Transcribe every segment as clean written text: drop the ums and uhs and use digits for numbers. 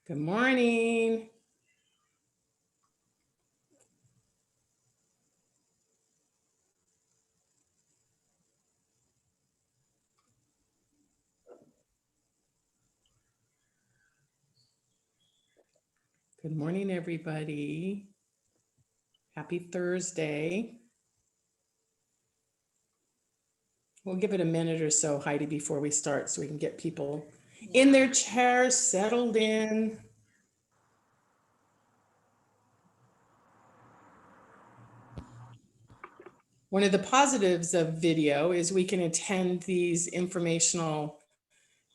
Good morning. Good morning, everybody. Happy Thursday. We'll give it a minute or so, Heidi, before we start so we can get people in their chairs, settled in. One of the positives of video is we can attend these informational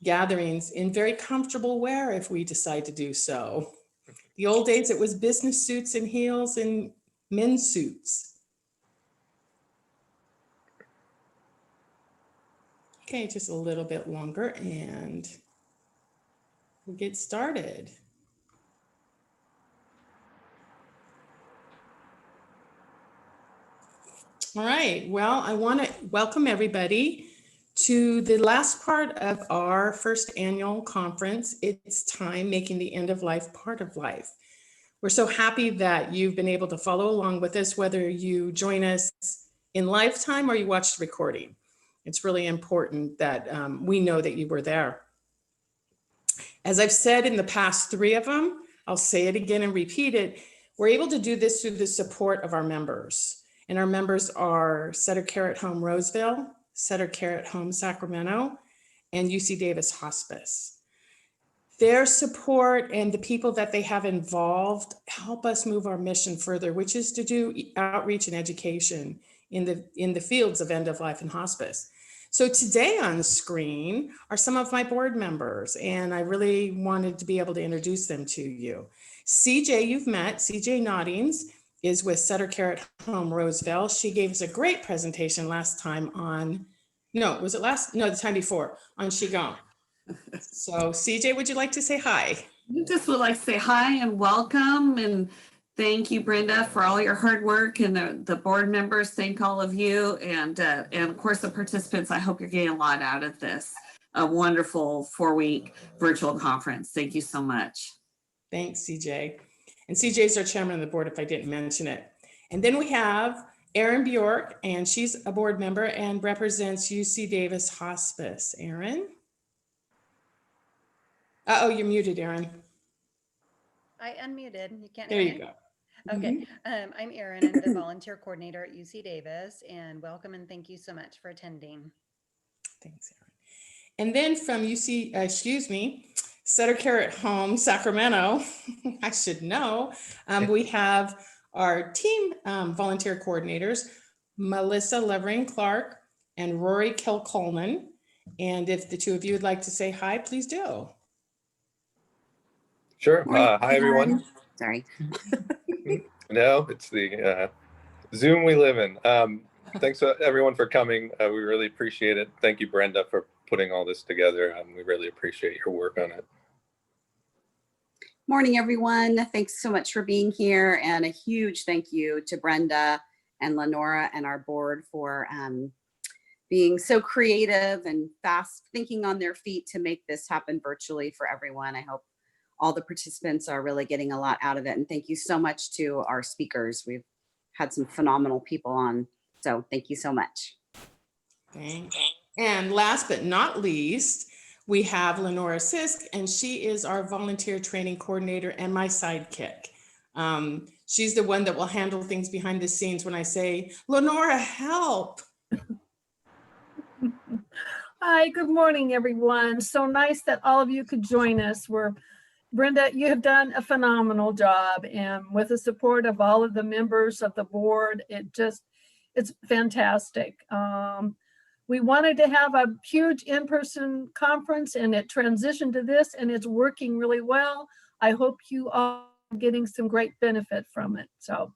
gatherings in very comfortable wear if we decide to do so. The old days, it was business suits and heels and men's suits. Okay, just a little bit longer and we'll get started. All right, well, I want to welcome everybody to the last part of our first annual conference. It's time making the end of life part of life. We're so happy that you've been able to follow along with us, whether you join us in lifetime or you watch the recording. It's really important that we know that you were there. As I've said in the past 3 of them, I'll say it again and repeat it. We're able to do this through the support of our members. And our members are Sutter Care at Home Roseville, Sutter Care at Home Sacramento, and UC Davis Hospice. Their support and the people that they have involved help us move our mission further, which is to do outreach and education in the fields of end of life and hospice. So today on the screen are some of my board members, and I really wanted to be able to introduce them to you. CJ, you've met. CJ Noddings is with Sutter Care at Home Roseville. She gave us a great presentation last time on, the time before on Qigong. So CJ, would you like to say hi? I just would like to say hi and welcome, and thank you, Brenda, for all your hard work, and the board members. Thank all of you, and of course the participants. I hope you're getting a lot out of this. A wonderful 4-week virtual conference. Thank you so much. Thanks, CJ. And CJ is our chairman of the board, if I didn't mention it. And then we have Erin Bjork, and she's a board member and represents UC Davis Hospice. Erin? Oh, you're muted, Erin. I unmuted. You can't There hear you me? go. Okay. I'm Erin. I'm the volunteer coordinator at UC Davis, and welcome and thank you so much for attending. Thanks, Erin. And then from Sutter Care at Home Sacramento, I should know, we have our team volunteer coordinators, Melissa Levering Clark and Rory Kilcolman. And if the two of you would like to say hi, please do. Sure. Hi, everyone. Sorry. No, it's the Zoom we live in. Thanks everyone for coming. We really appreciate it. Thank you, Brenda, for putting all this together. We really appreciate your work on it. Morning, everyone. Thanks so much for being here, and a huge thank you to Brenda and Lenora and our board for being so creative and fast thinking on their feet to make this happen virtually for everyone. I hope all the participants are really getting a lot out of it. And thank you so much to our speakers. We've had some phenomenal people on. So thank you so much. Thanks. And last but not least, we have Lenora Sisk, and she is our volunteer training coordinator and my sidekick. She's the one that will handle things behind the scenes when I say, Lenora, help. Hi, good morning, everyone. So nice that all of you could join us. Brenda, you have done a phenomenal job, and with the support of all of the members of the board, it's fantastic. We wanted to have a huge in-person conference, and it transitioned to this, and it's working really well. I hope you all are getting some great benefit from it. So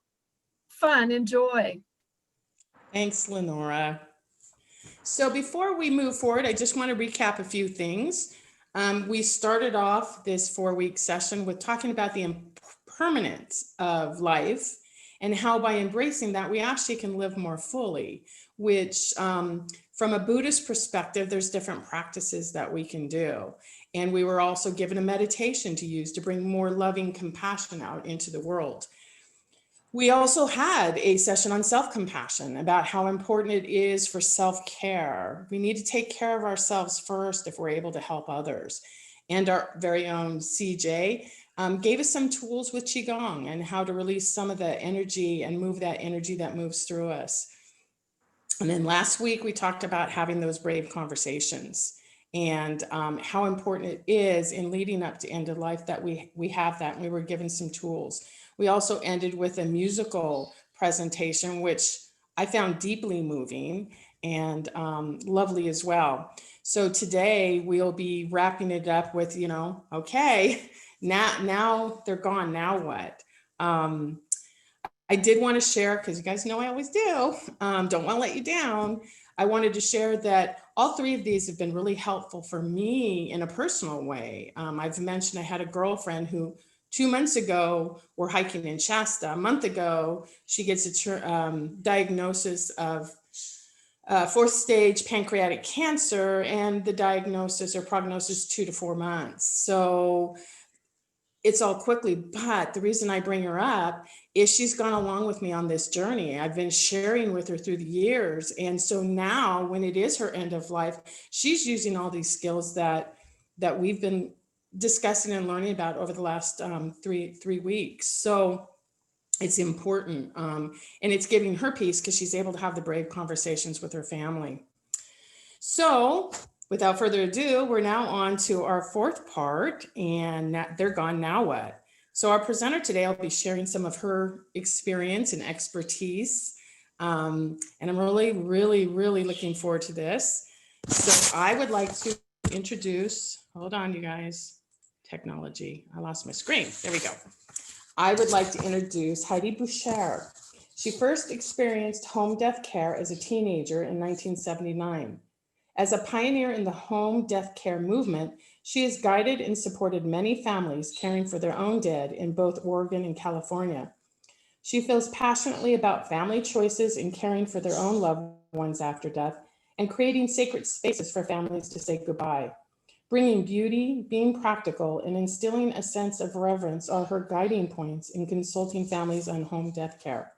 fun, enjoy. Thanks, Lenora. So before we move forward, I just want to recap a few things. We started off this 4-week session with talking about the impermanence of life and how by embracing that, we actually can live more fully, which from a Buddhist perspective, there's different practices that we can do. And we were also given a meditation to use to bring more loving compassion out into the world. We also had a session on self-compassion about how important it is for self-care. We need to take care of ourselves first if we're able to help others. And our very own CJ gave us some tools with Qigong and how to release some of the energy and move that energy that moves through us. And then last week we talked about having those brave conversations and how important it is in leading up to end of life that we have that, and we were given some tools. We also ended with a musical presentation, which I found deeply moving and lovely as well. So today we'll be wrapping it up with, okay, now they're gone, now what? I did want to share, because you guys know I always do, don't want to let you down. I wanted to share that all three of these have been really helpful for me in a personal way. I've mentioned I had a girlfriend who 2 months ago, we're hiking in Shasta. A month ago, she gets a diagnosis of fourth stage pancreatic cancer, and the diagnosis or prognosis 2 to 4 months. So it's all quickly, but the reason I bring her up is she's gone along with me on this journey. I've been sharing with her through the years. And so now when it is her end of life, she's using all these skills that we've been discussing and learning about over the last three weeks. So it's important. And it's giving her peace because she's able to have the brave conversations with her family. So without further ado, we're now on to our fourth part, and they're gone, now what? So our presenter today will be sharing some of her experience and expertise. And I'm really, really, really looking forward to this. So I would like to introduce, hold on, you guys, technology. I lost my screen. There we go. I would like to introduce Heidi Boucher. She first experienced home death care as a teenager in 1979. As a pioneer in the home death care movement, she has guided and supported many families caring for their own dead in both Oregon and California. She feels passionately about family choices in caring for their own loved ones after death and creating sacred spaces for families to say goodbye. Bringing beauty, being practical, and instilling a sense of reverence are her guiding points in consulting families on home death care.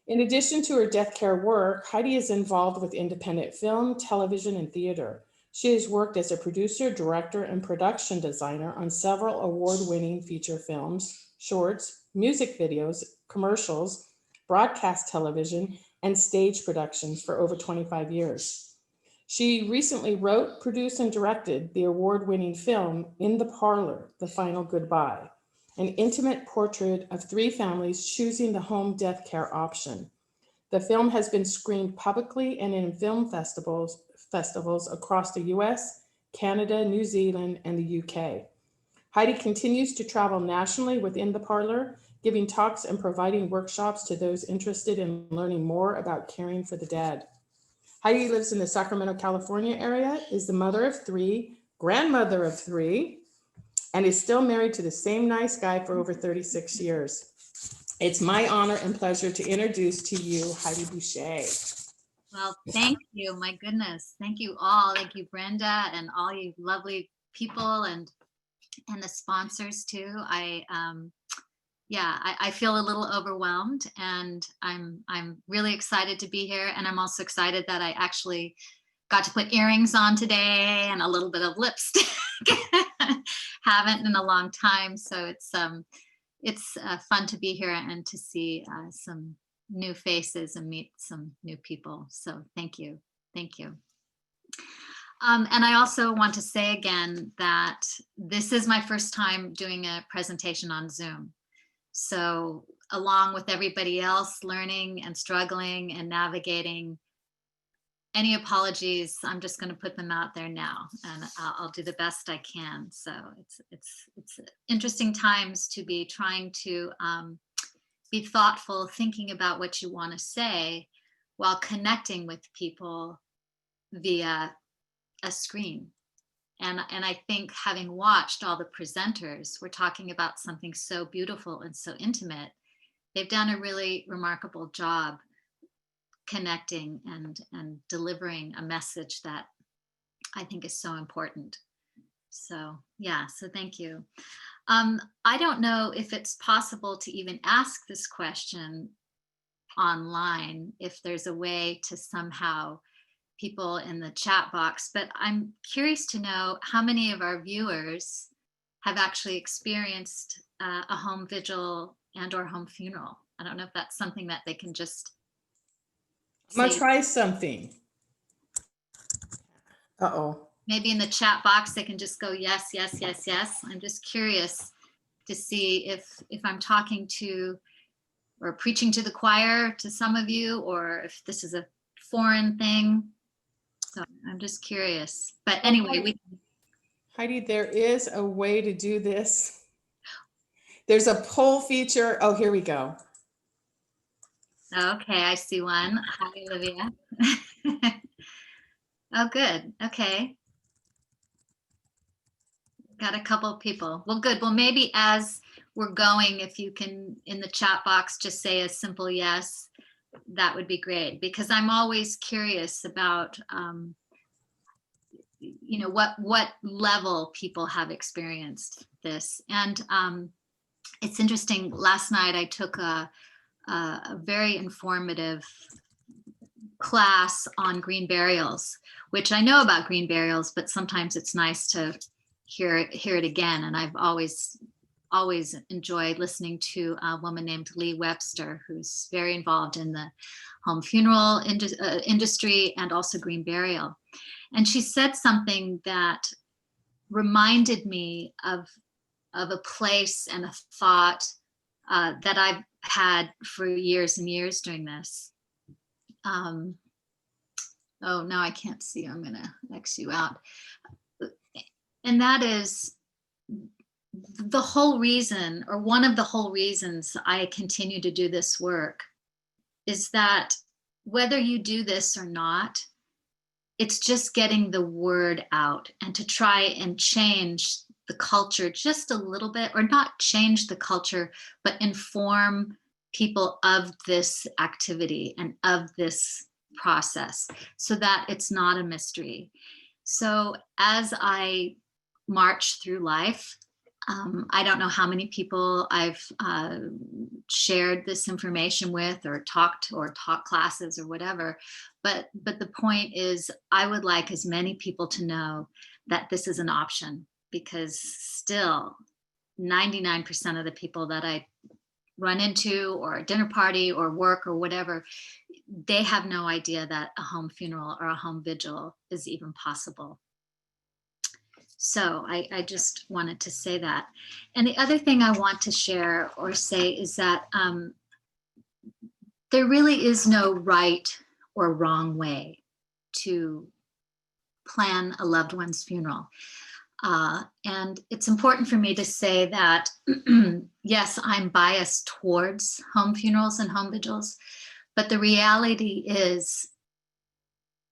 In addition to her death care work, Heidi is involved with independent film, television, and theater. She has worked as a producer, director, and production designer on several award-winning feature films, shorts, music videos, commercials, broadcast television, and stage productions for over 25 years. She recently wrote, produced, and directed the award-winning film In the Parlor, The Final Goodbye, an intimate portrait of three families choosing the home death care option. The film has been screened publicly and in film festivals across the US, Canada, New Zealand, and the UK. Heidi continues to travel nationally within the parlor, giving talks and providing workshops to those interested in learning more about caring for the dead. Heidi lives in the Sacramento, California area, is the mother of three, grandmother of three, and is still married to the same nice guy for over 36 years. It's my honor and pleasure to introduce to you Heidi Boucher. Well, thank you. My goodness. Thank you all. Thank you, Brenda, and all you lovely people and the sponsors too. I feel a little overwhelmed, and I'm really excited to be here. And I'm also excited that I actually got to put earrings on today and a little bit of lipstick. Haven't in a long time. So it's fun to be here and to see some new faces and meet some new people. So thank you. Thank you. And I also want to say again that this is my first time doing a presentation on Zoom. So along with everybody else learning and struggling and navigating, any apologies, I'm just going to put them out there now, and I'll do the best I can. So it's interesting times to be trying to be thoughtful, thinking about what you want to say while connecting with people via a screen. And I think having watched all the presenters, we're talking about something so beautiful and so intimate. They've done a really remarkable job connecting and delivering a message that I think is so important. So yeah, so thank you. I don't know if it's possible to even ask this question online, if there's a way to somehow people in the chat box, but I'm curious to know how many of our viewers have actually experienced a home vigil and or home funeral. I don't know if that's something that they can just I'm gonna say. try something. Uh-oh. Maybe in the chat box, they can just go, yes, yes, yes, yes. I'm just curious to see if I'm talking to or preaching to the choir to some of you, or if this is a foreign thing. So I'm just curious. But anyway, Heidi, there is a way to do this. There's a poll feature. Oh, here we go. okay, I see one. Hi, Olivia. Oh, good. Okay. Got a couple of people. Well, good. Well, maybe as we're going, if you can in the chat box just say a simple yes, that would be great, because I'm always curious about you know, what level people have experienced this. And it's interesting, last night I took a very informative class on green burials, which I know about green burials, but sometimes it's nice to hear it again. And I've always enjoyed listening to a woman named Lee Webster, who's very involved in the home funeral industry and also green burial. And she said something that reminded me of a place and a thought that I've had for years and years doing this. Oh, now I can't see. I'm going to X you out. And that is the whole reason, or one of the whole reasons I continue to do this work, is that whether you do this or not, it's just getting the word out, and to try and change the culture just a little bit, or not change the culture, but inform people of this activity and of this process so that it's not a mystery. So as I march through life, I don't know how many people I've shared this information with, or taught classes or whatever, but the point is, I would like as many people to know that this is an option, because still 99% of the people that I run into, or a dinner party or work or whatever, they have no idea that a home funeral or a home vigil is even possible. So I just wanted to say that. And the other thing I want to share or say is that there really is no right or wrong way to plan a loved one's funeral. And it's important for me to say that, yes, I'm biased towards home funerals and home vigils, but the reality is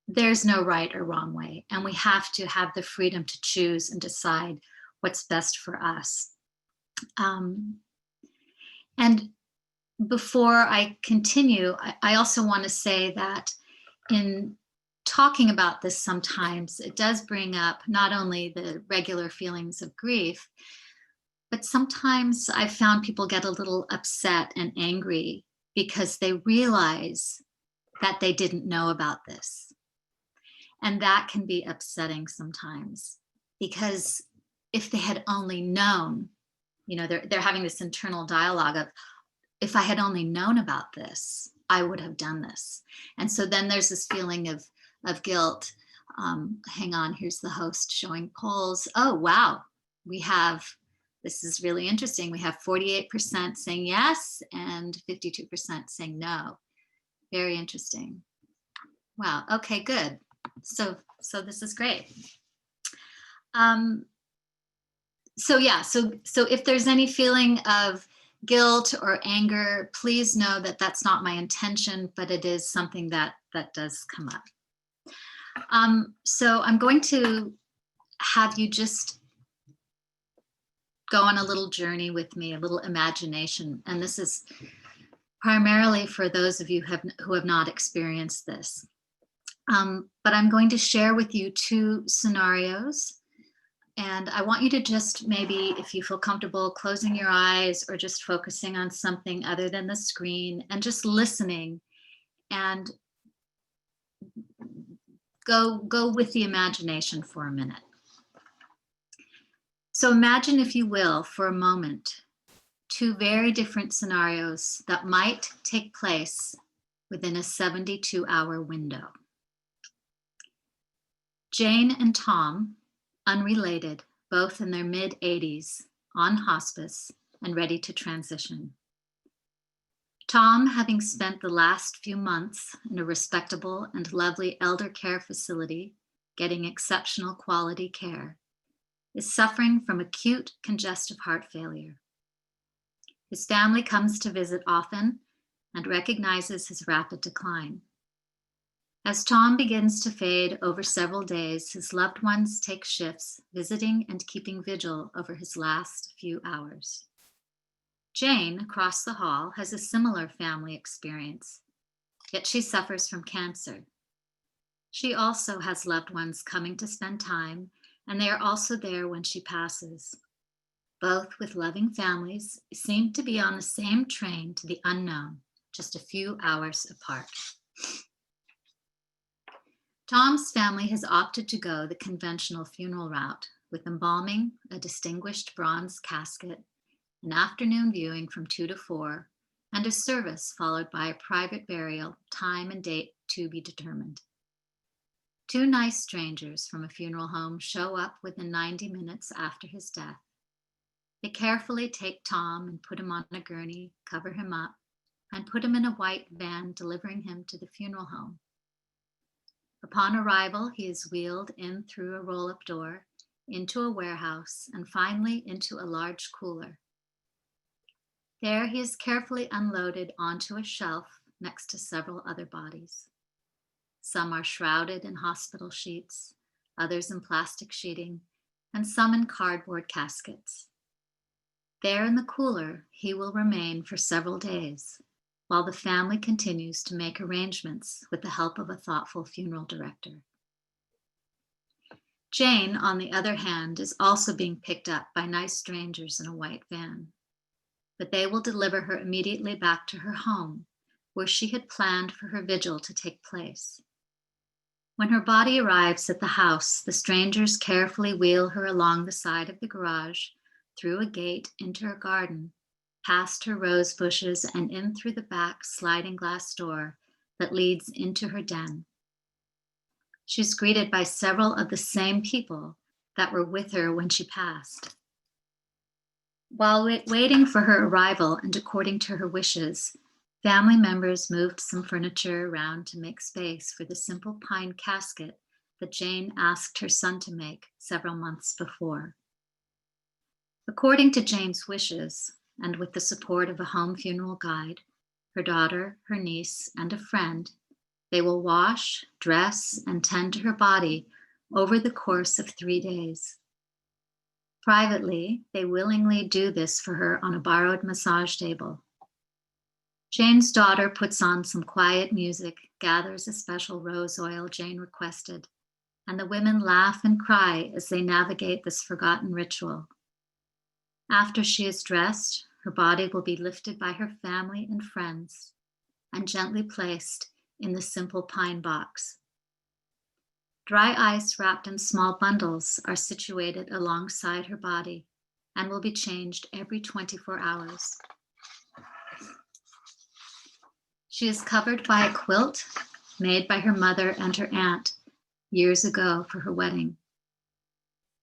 there's no right or wrong way, and we have to have the freedom to choose and decide what's best for us. And before I continue, I also want to say that in talking about this, sometimes it does bring up not only the regular feelings of grief, but sometimes I've found people get a little upset and angry because they realize that they didn't know about this. And that can be upsetting sometimes, because if they had only known, you know, they're having this internal dialogue of, if I had only known about this, I would have done this. And so then there's this feeling of guilt. Hang on, here's the host showing polls. Oh, wow. This is really interesting. We have 48% saying yes and 52% saying no. Very interesting. Wow. Okay, good. So this is great. So if there's any feeling of guilt or anger, please know that that's not my intention, but it is something that does come up. So I'm going to have you just go on a little journey with me, a little imagination. And this is primarily for those of you who have not experienced this. But I'm going to share with you two scenarios, And I want you to just maybe, if you feel comfortable, closing your eyes or just focusing on something other than the screen and just listening, and go with the imagination for a minute. So imagine, if you will, for a moment, two very different scenarios that might take place within a 72-hour window. Jane and Tom, unrelated, both in their mid-80s, on hospice and ready to transition. Tom, having spent the last few months in a respectable and lovely elder care facility, getting exceptional quality care, is suffering from acute congestive heart failure. His family comes to visit often and recognizes his rapid decline. As Tom begins to fade over several days, his loved ones take shifts, visiting and keeping vigil over his last few hours. Jane, across the hall, has a similar family experience, yet she suffers from cancer. She also has loved ones coming to spend time, and they are also there when she passes. Both, with loving families, seem to be on the same train to the unknown, just a few hours apart. Tom's family has opted to go the conventional funeral route, with embalming, a distinguished bronze casket, an afternoon viewing from 2 to 4, and a service followed by a private burial, time and date to be determined. Two nice strangers from a funeral home show up within 90 minutes after his death. They carefully take Tom and put him on a gurney, cover him up, and put him in a white van, delivering him to the funeral home. Upon arrival, he is wheeled in through a roll-up door, into a warehouse, and finally into a large cooler. There he is carefully unloaded onto a shelf next to several other bodies. Some are shrouded in hospital sheets, others in plastic sheeting, and some in cardboard caskets. There in the cooler, he will remain for several days, while the family continues to make arrangements with the help of a thoughtful funeral director. Jane, on the other hand, is also being picked up by nice strangers in a white van, but they will deliver her immediately back to her home, where she had planned for her vigil to take place. When her body arrives at the house, the strangers carefully wheel her along the side of the garage, through a gate into her garden, past her rose bushes, and in through the back sliding glass door that leads into her den. She's greeted by several of the same people that were with her when she passed. While waiting for her arrival, and according to her wishes, family members moved some furniture around to make space for the simple pine casket that Jane asked her son to make several months before. According to Jane's wishes, and with the support of a home funeral guide, her daughter, her niece, and a friend, they will wash, dress, and tend to her body over the course of 3 days. Privately, they willingly do this for her on a borrowed massage table. Jane's daughter puts on some quiet music, gathers a special rose oil Jane requested, and the women laugh and cry as they navigate this forgotten ritual. After she is dressed, her body will be lifted by her family and friends and gently placed in the simple pine box. Dry ice wrapped in small bundles are situated alongside her body and will be changed every 24 hours. She is covered by a quilt made by her mother and her aunt years ago for her wedding.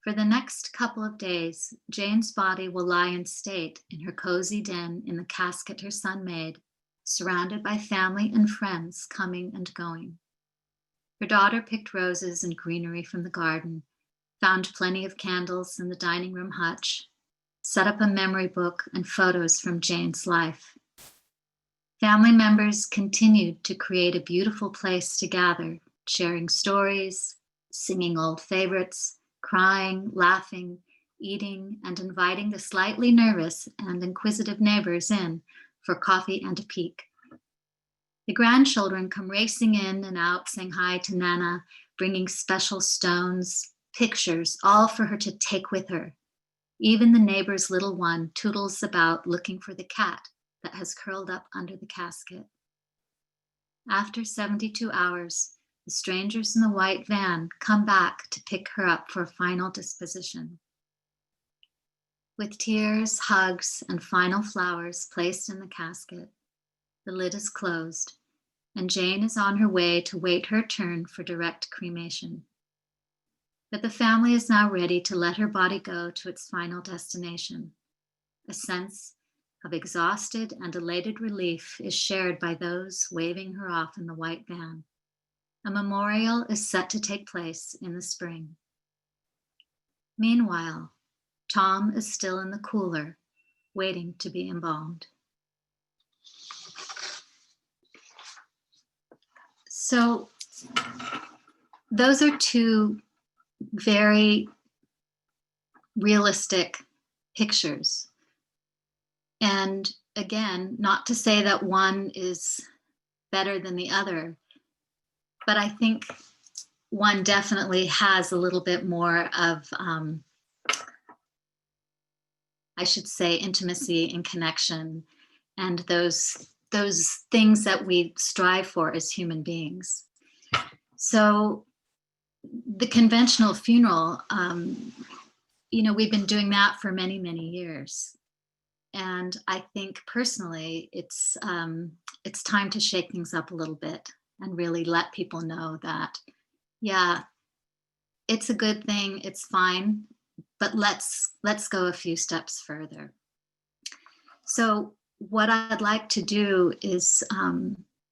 For the next couple of days, Jane's body will lie in state in her cozy den in the casket her son made, surrounded by family and friends coming and going. Her daughter picked roses and greenery from the garden, found plenty of candles in the dining room hutch, set up a memory book and photos from Jane's life. Family members continued to create a beautiful place to gather, sharing stories, singing old favorites, crying, laughing, eating, and inviting the slightly nervous and inquisitive neighbors in for coffee and a peek. The grandchildren come racing in and out, saying hi to Nana, bringing special stones, pictures, all for her to take with her. Even the neighbor's little one tootles about looking for the cat that has curled up under the casket. After 72 hours, the strangers in the white van come back to pick her up for final disposition. With tears, hugs, and final flowers placed in the casket, the lid is closed, and Jane is on her way to wait her turn for direct cremation. But the family is now ready to let her body go to its final destination. A sense of exhausted and elated relief is shared by those waving her off in the white van. A memorial is set to take place in the spring. Meanwhile, Tom is still in the cooler, waiting to be embalmed. So those are two very realistic pictures. And again, not to say that one is better than the other, but I think one definitely has a little bit more of, I should say, intimacy and connection, and those things that we strive for as human beings. So the conventional funeral, we've been doing that for many, many years. And I think personally, it's time to shake things up a little bit and really let people know that, yeah, it's a good thing, it's fine, but let's go a few steps further. So what I'd like to do is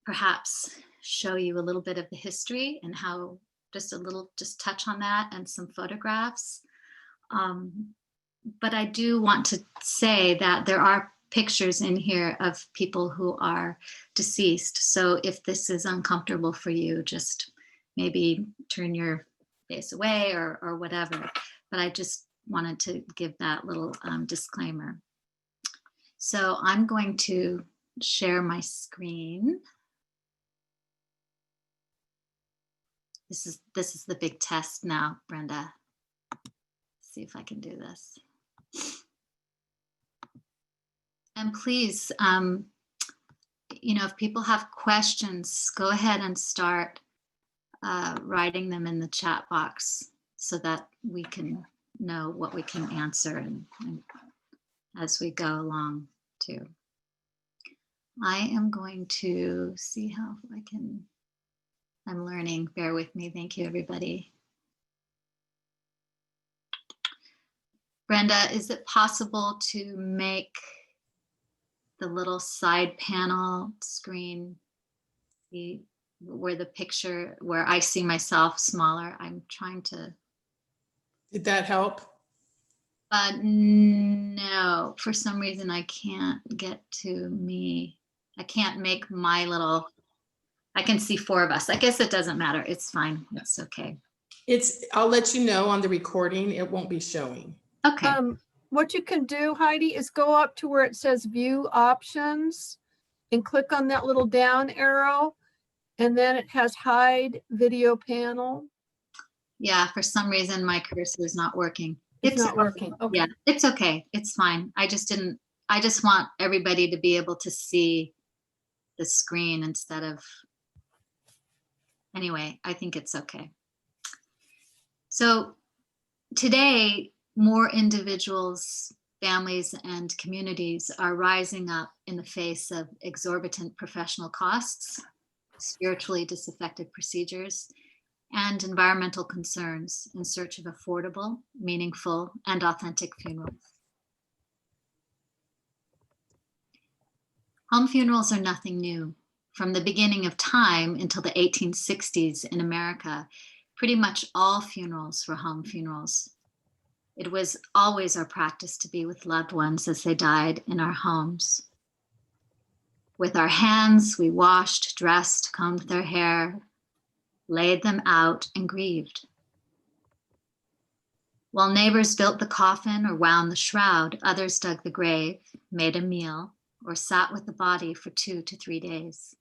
perhaps show you a little bit of the history and how, just touch on that and some photographs. But I do want to say that there are pictures in here of people who are deceased. So if this is uncomfortable for you, just maybe turn your face away or whatever. But I just wanted to give that little disclaimer. So I'm going to share my screen. This is the big test now, Brenda. Let's see if I can do this. And please, if people have questions, go ahead and start writing them in the chat box so that we can know what we can answer and as we go along too. I am going to see how I can, I'm learning, bear with me. Thank you, everybody. Brenda, is it possible to make the little side panel screen where the picture, where I see myself smaller? I'm trying to. Did that help? No, for some reason I can't get to me. I can't make my little, I can see four of us. I guess it doesn't matter. It's fine. It's okay. I'll let you know on the recording, it won't be showing. Okay. What you can do, Heidi, is go up to where it says view options and click on that little down arrow. And then it has hide video panel. Yeah, for some reason my cursor is not working. It's not working. Okay. Yeah, it's okay. It's fine. I just want everybody to be able to see the screen instead of, anyway, I think it's okay. So today, more individuals, families, and communities are rising up in the face of exorbitant professional costs, spiritually disaffected procedures, and environmental concerns in search of affordable, meaningful, and authentic funerals. Home funerals are nothing new. From the beginning of time until the 1860s in America, pretty much all funerals were home funerals. It was always our practice to be with loved ones as they died in our homes. With our hands, we washed, dressed, combed their hair, laid them out, and grieved. While neighbors built the coffin or wound the shroud, others dug the grave, made a meal, or sat with the body for 2 to 3 days.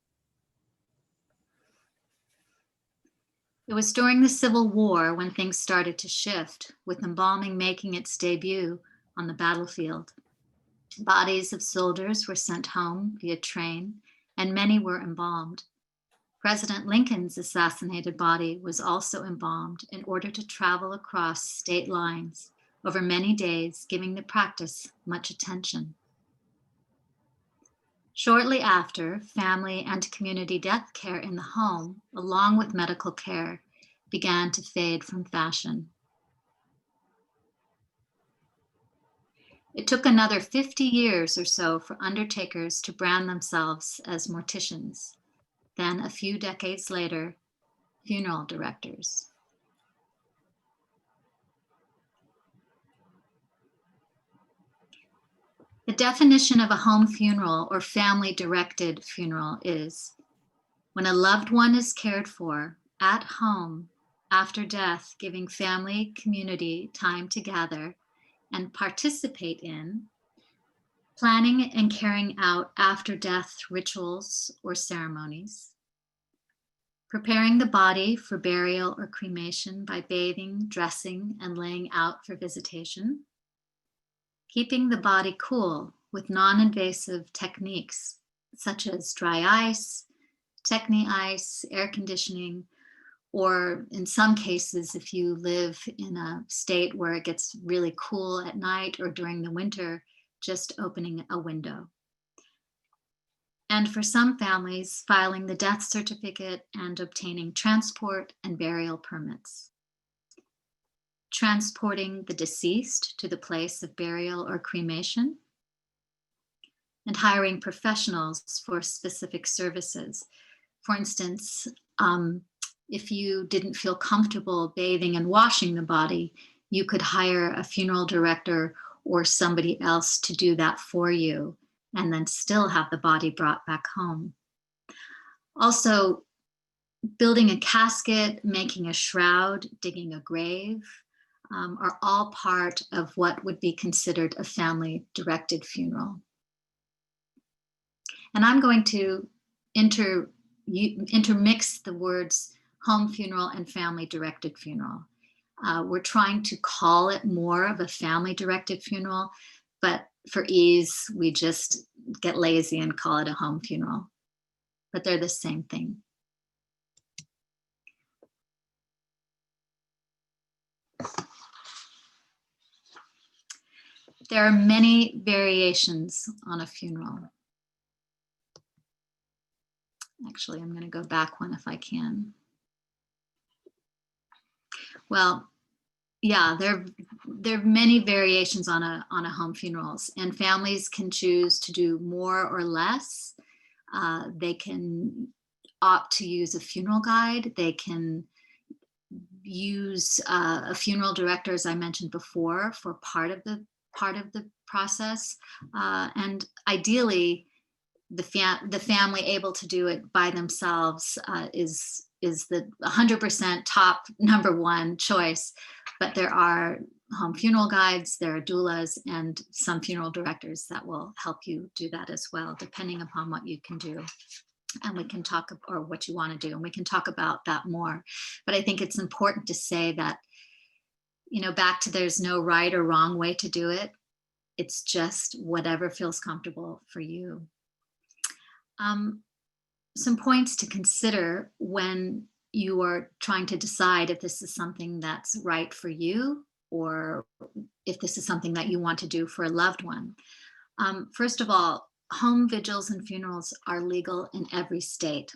It was during the Civil War when things started to shift, with embalming making its debut on the battlefield. Bodies of soldiers were sent home via train, and many were embalmed. President Lincoln's assassinated body was also embalmed in order to travel across state lines over many days, giving the practice much attention. Shortly after, family and community death care in the home, along with medical care, began to fade from fashion. It took another 50 years or so for undertakers to brand themselves as morticians. Then a few decades later, funeral directors. The definition of a home funeral or family-directed funeral is when a loved one is cared for at home after death, giving family, community time to gather and participate in planning and carrying out after death rituals or ceremonies, preparing the body for burial or cremation by bathing, dressing, and laying out for visitation, keeping the body cool with non-invasive techniques such as dry ice, Techni ice, air conditioning, or in some cases, if you live in a state where it gets really cool at night or during the winter, just opening a window. And for some families, filing the death certificate and obtaining transport and burial permits. Transporting the deceased to the place of burial or cremation, and hiring professionals for specific services. For instance, if you didn't feel comfortable bathing and washing the body, you could hire a funeral director or somebody else to do that for you, and then still have the body brought back home. Also, building a casket, making a shroud, digging a grave, are all part of what would be considered a family-directed funeral. And I'm going to intermix the words home funeral and family-directed funeral. We're trying to call it more of a family-directed funeral, but for ease, we just get lazy and call it a home funeral. But they're the same thing. There are many variations on a funeral. Actually, I'm going to go back one if I can. Well, yeah, there are many variations on a home funerals, and families can choose to do more or less. They can opt to use a funeral guide. They can use a funeral director, as I mentioned before, for part of the process, and ideally, the family able to do it by themselves is the 100% top #1 choice. But there are home funeral guides, there are doulas, and some funeral directors that will help you do that as well, depending upon what you can do. And we can talk, or what you want to do, and we can talk about that more. But I think it's important to say that, you know, back to there's no right or wrong way to do it. It's just whatever feels comfortable for you. Some points to consider when you are trying to decide if this is something that's right for you, or if this is something that you want to do for a loved one. First of all, home vigils and funerals are legal in every state.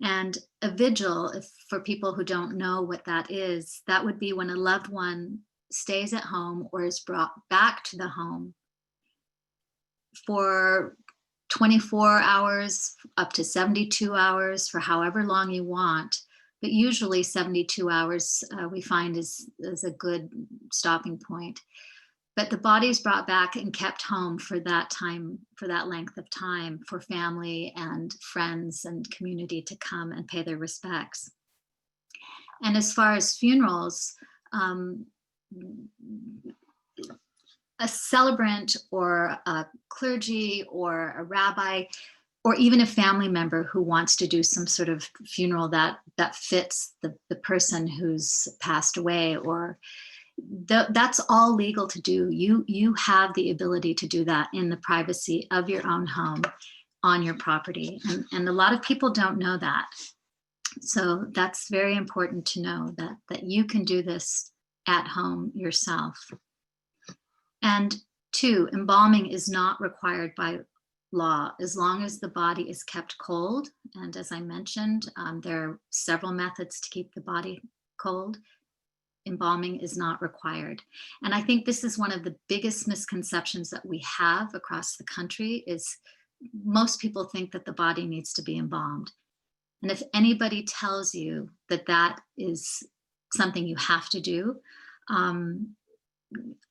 And a vigil, for people who don't know what that is, that would be when a loved one stays at home or is brought back to the home for 24 hours up to 72 hours, for however long you want. But usually 72 hours we find is a good stopping point. But the body is brought back and kept home for that time, for that length of time, for family and friends and community to come and pay their respects. And as far as funerals, a celebrant or a clergy or a rabbi or even a family member who wants to do some sort of funeral that fits the person who's passed away, or that's all legal to do. You have the ability to do that in the privacy of your own home on your property. And a lot of people don't know that. So that's very important to know that you can do this at home yourself. And 2, embalming is not required by law as long as the body is kept cold. And as I mentioned, there are several methods to keep the body cold. Embalming is not required. And I think this is one of the biggest misconceptions that we have across the country is most people think that the body needs to be embalmed. And if anybody tells you that that is something you have to do,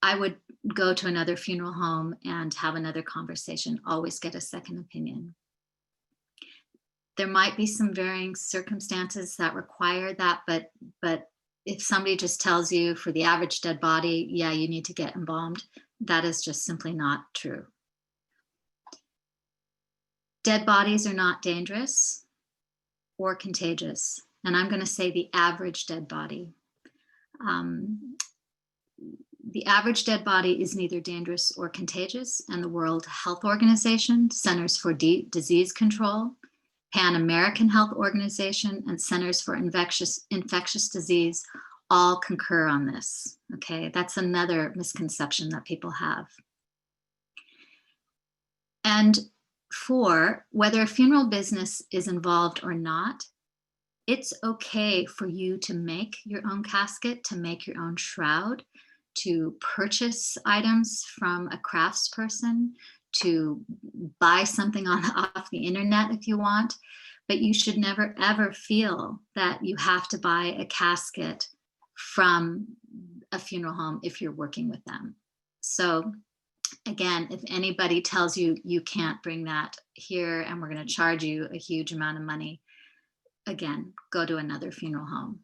I would go to another funeral home and have another conversation. Always get a second opinion. There might be some varying circumstances that require that, but if somebody just tells you for the average dead body, yeah, you need to get embalmed, that is just simply not true. Dead bodies are not dangerous or contagious. And I'm going to say the average dead body. The average dead body is neither dangerous or contagious, and the World Health Organization, Centers for Disease Control, Pan American Health Organization, and Centers for Infectious Disease all concur on this. Okay, that's another misconception that people have. And 4, whether a funeral business is involved or not, it's okay for you to make your own casket, to make your own shroud, to purchase items from a craftsperson, to buy something off the internet if you want, but you should never ever feel that you have to buy a casket from a funeral home if you're working with them. So again, if anybody tells you you can't bring that here and we're going to charge you a huge amount of money, again, go to another funeral home.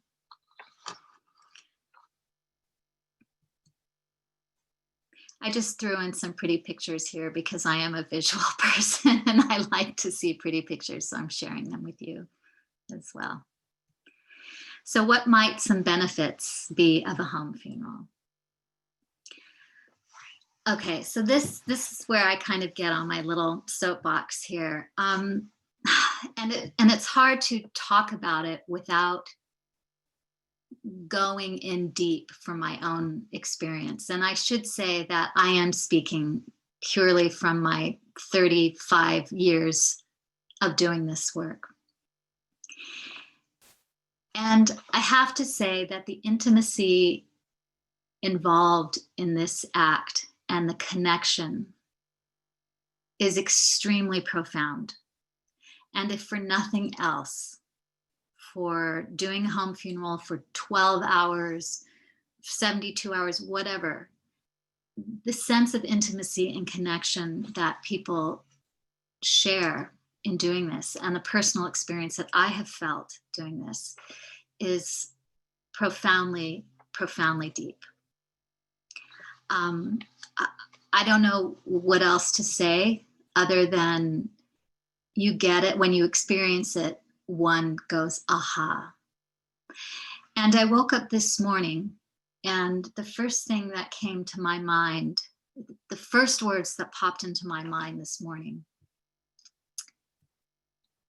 I just threw in some pretty pictures here because I am a visual person and I like to see pretty pictures, so I'm sharing them with you as well. So what might some benefits be of a home funeral? Okay, so this is where I kind of get on my little soapbox here. And it's hard to talk about it without going in deep from my own experience. And I should say that I am speaking purely from my 35 years of doing this work. And I have to say that the intimacy involved in this act and the connection is extremely profound. And if for nothing else, for doing a home funeral for 12 hours, 72 hours, whatever, the sense of intimacy and connection that people share in doing this and the personal experience that I have felt doing this is profoundly, profoundly deep. I don't know what else to say other than you get it when you experience it. One goes, aha. And I woke up this morning and the first thing that came to my mind, the first words that popped into my mind this morning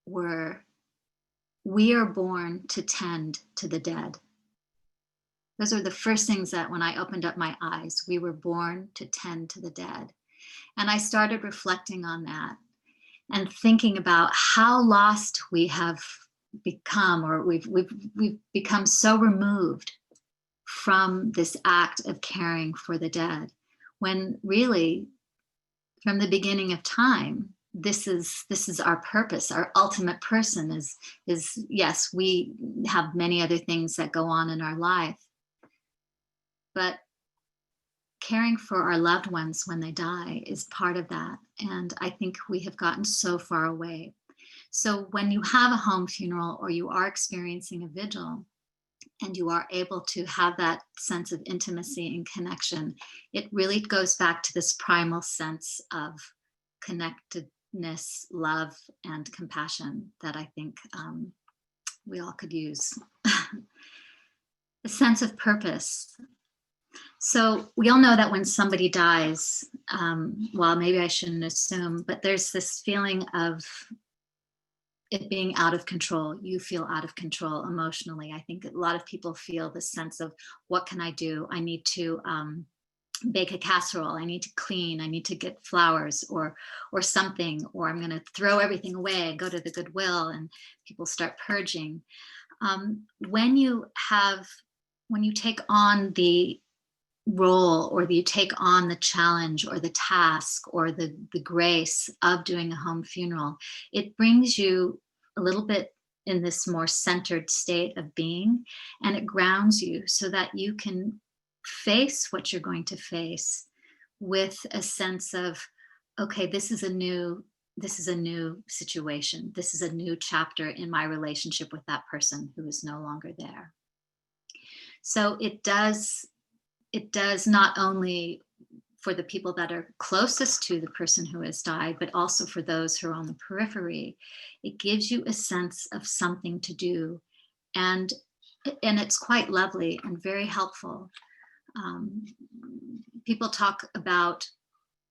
were, we are born to tend to the dead. Those are the first things that when I opened up my eyes, we were born to tend to the dead. And I started reflecting on that and thinking about how lost we have become, or we've become so removed from this act of caring for the dead, when really from the beginning of time, this is our purpose. Our ultimate person is yes, we have many other things that go on in our life, but caring for our loved ones when they die is part of that. And I think we have gotten so far away. So when you have a home funeral or you are experiencing a vigil and you are able to have that sense of intimacy and connection, it really goes back to this primal sense of kindness, love, and compassion that I think we all could use. A sense of purpose. So we all know that when somebody dies, well, maybe I shouldn't assume, but there's this feeling of it being out of control. You feel out of control emotionally. I think a lot of people feel this sense of, what can I do? I need to bake a casserole. I need to clean. I need to get flowers or something, or I'm going to throw everything away and go to the Goodwill, and people start purging. When you take on the role, or you take on the challenge or the task or the grace of doing a home funeral, it brings you a little bit in this more centered state of being, and it grounds you so that you can face what you're going to face with a sense of, okay, this is a new situation. This is a new chapter in my relationship with that person who is no longer there. So it does not only for the people that are closest to the person who has died, but also for those who are on the periphery. It gives you a sense of something to do, and it's quite lovely and very helpful. People talk about,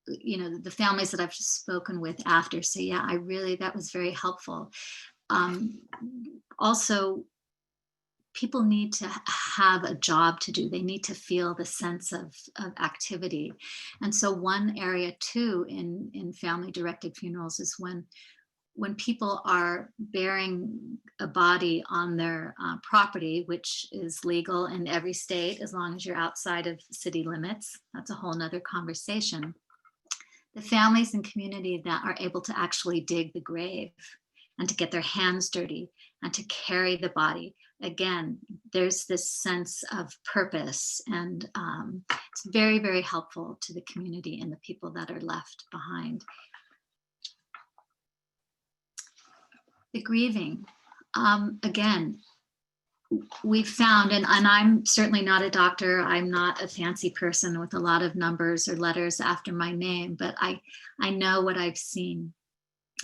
the families that I've spoken with after say, yeah, that was very helpful. Also, people need to have a job to do. They need to feel the sense of activity. And so one area too in family directed funerals is when people are burying a body on their property, which is legal in every state as long as you're outside of city limits. That's a whole nother conversation. The families and community that are able to actually dig the grave and to get their hands dirty and to carry the body. Again, there's this sense of purpose, and it's very, very helpful to the community and the people that are left behind. The grieving, again, we've found, and I'm certainly not a doctor, I'm not a fancy person with a lot of numbers or letters after my name, but I know what I've seen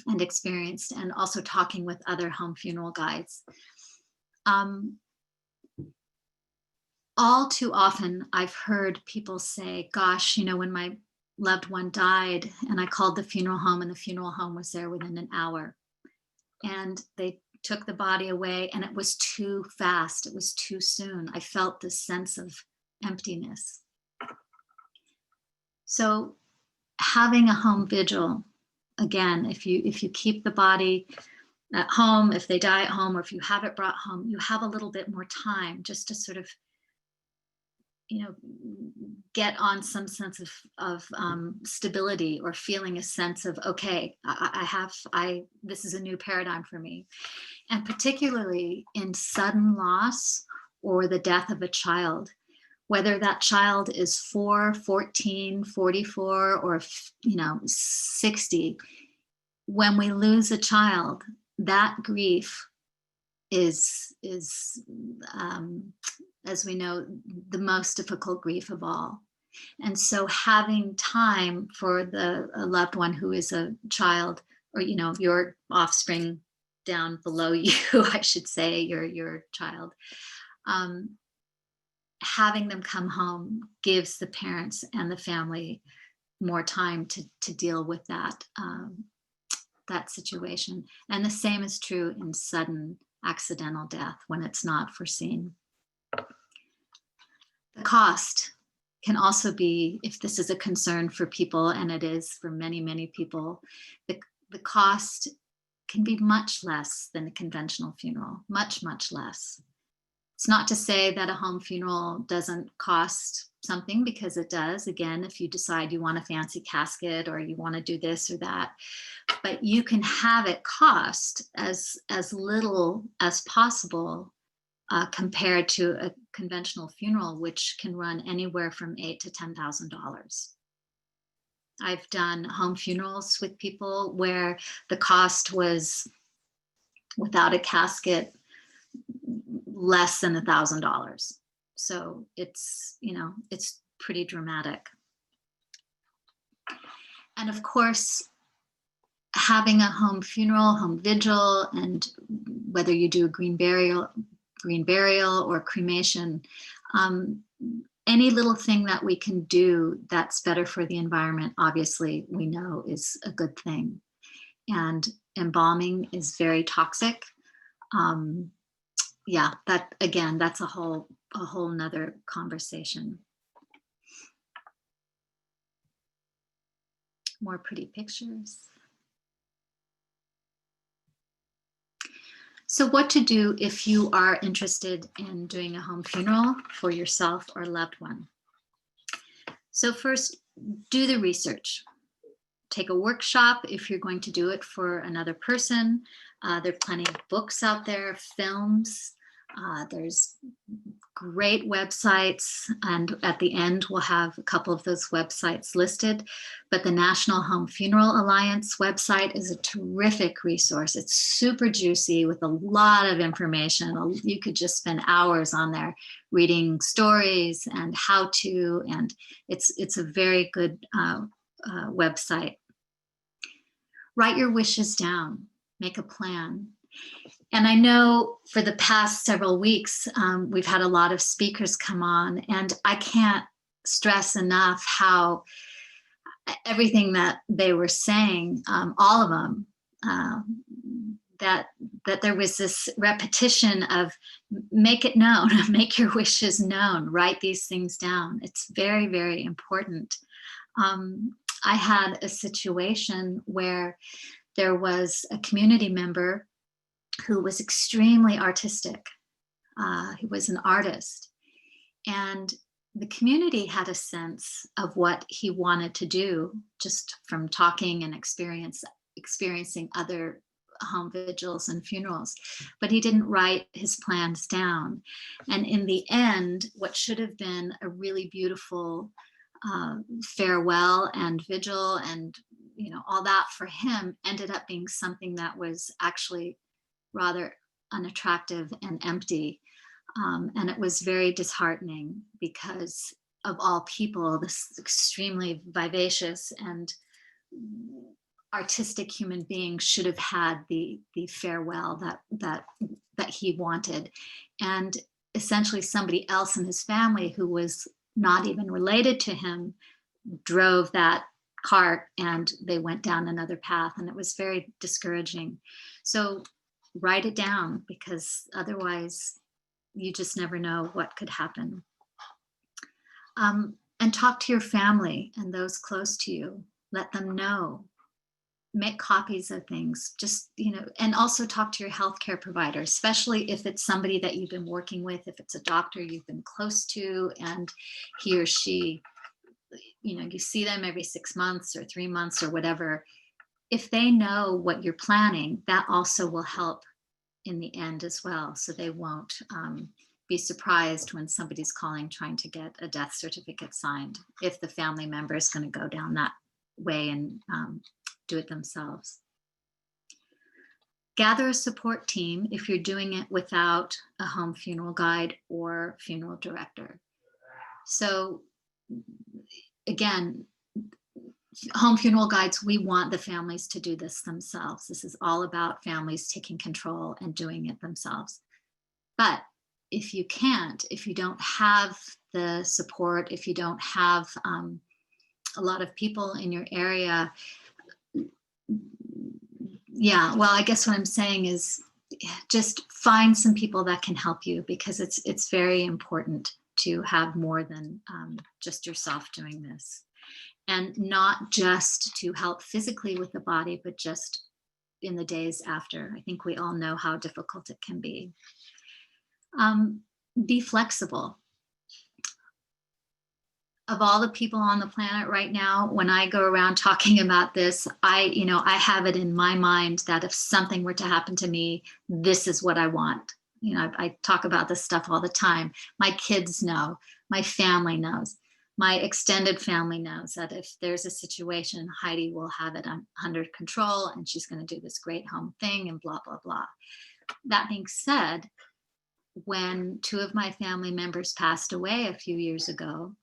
and experienced, and also talking with other home funeral guides. All too often I've heard people say, gosh, when my loved one died and I called the funeral home and the funeral home was there within an hour, and they took the body away and it was too fast, it was too soon. I felt this sense of emptiness. So having a home vigil, again, if you keep the body at home, if they die at home, or if you have it brought home, you have a little bit more time just to sort of, get on some sense of stability, or feeling a sense of, okay, this is a new paradigm for me. And particularly in sudden loss or the death of a child, whether that child is 4, 14, 44, or 60, when we lose a child, that grief is as we know, the most difficult grief of all. And so having time for a loved one who is a child, or your offspring down below you, I should say, your child, having them come home gives the parents and the family more time to deal with that situation. And the same is true in sudden accidental death when it's not foreseen. The cost can also be, if this is a concern for people, and it is for many, many people, the cost can be much less than a conventional funeral, much, much less. It's not to say that a home funeral doesn't cost something, because it does. Again, if you decide you want a fancy casket or you want to do this or that, but you can have it cost as little as possible compared to a conventional funeral, which can run anywhere from $8,000 to $10,000. I've done home funerals with people where the cost was, without a casket, less than $1,000. So it's pretty dramatic. And of course, having a home funeral, home vigil, and whether you do a green burial or cremation, any little thing that we can do that's better for the environment, obviously we know is a good thing. And embalming is very toxic. Yeah, that again, that's a whole nother conversation. More pretty pictures. So what to do if you are interested in doing a home funeral for yourself or loved one. So first, do the research. Take a workshop if you're going to do it for another person. There are plenty of books out there, films. There's great websites, and at the end we'll have a couple of those websites listed. But the National Home Funeral Alliance website is a terrific resource. It's super juicy with a lot of information. You could just spend hours on there reading stories and how to, and it's a very good website. Write your wishes down, make a plan. And I know for the past several weeks, we've had a lot of speakers come on, and I can't stress enough how everything that they were saying, all of them, that there was this repetition of make it known, make your wishes known, write these things down. It's very, very important. I had a situation where there was a community member who was extremely artistic. He was an artist. And the community had a sense of what he wanted to do just from talking and experiencing other home vigils and funerals, but he didn't write his plans down. And in the end, what should have been a really beautiful farewell and vigil and all that for him ended up being something that was actually rather unattractive and empty. And it was very disheartening because of all people, this extremely vivacious and artistic human being should have had the farewell that he wanted. And essentially somebody else in his family who was not even related to him drove that cart and they went down another path, and it was very discouraging. So write it down, because otherwise you just never know what could happen. And talk to your family and those close to you. Let them know. Make copies of things, and also talk to your healthcare provider, especially if it's somebody that you've been working with, if it's a doctor you've been close to and he or she, you see them every 6 months or 3 months or whatever. If they know what you're planning, that also will help in the end as well. So they won't be surprised when somebody's calling trying to get a death certificate signed, if the family member is going to go down that way and do it themselves. Gather a support team if you're doing it without a home funeral guide or funeral director. So again, home funeral guides, we want the families to do this themselves. This is all about families taking control and doing it themselves. But if you can't, if you don't have the support, if you don't have a lot of people in your area, yeah, well, I guess what I'm saying is just find some people that can help you, because it's very important to have more than just yourself doing this. And not just to help physically with the body, but just in the days after. I think we all know how difficult it can be. Be flexible. Of all the people on the planet right now, when I go around talking about this, I have it in my mind that if something were to happen to me, this is what I want. I talk about this stuff all the time. My kids know, my family knows. My extended family knows that if there's a situation, Heidi will have it under control and she's going to do this great home thing and blah, blah, blah. That being said, when 2 of my family members passed away a few years ago,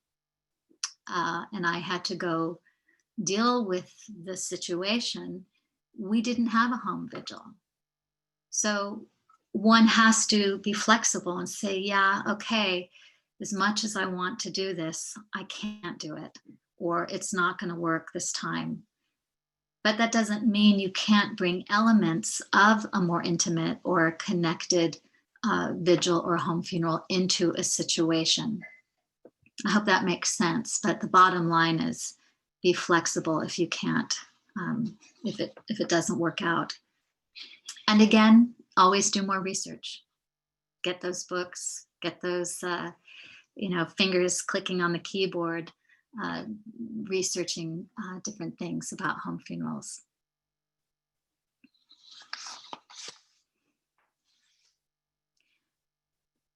and I had to go deal with the situation, we didn't have a home vigil. So one has to be flexible and say, yeah, okay, as much as I want to do this, I can't do it, or it's not going to work this time. But that doesn't mean you can't bring elements of a more intimate or connected vigil or home funeral into a situation. I hope that makes sense, but the bottom line is be flexible if you can't, if it doesn't work out. And again, always do more research. Get those books, get those fingers clicking on the keyboard, researching different things about home funerals.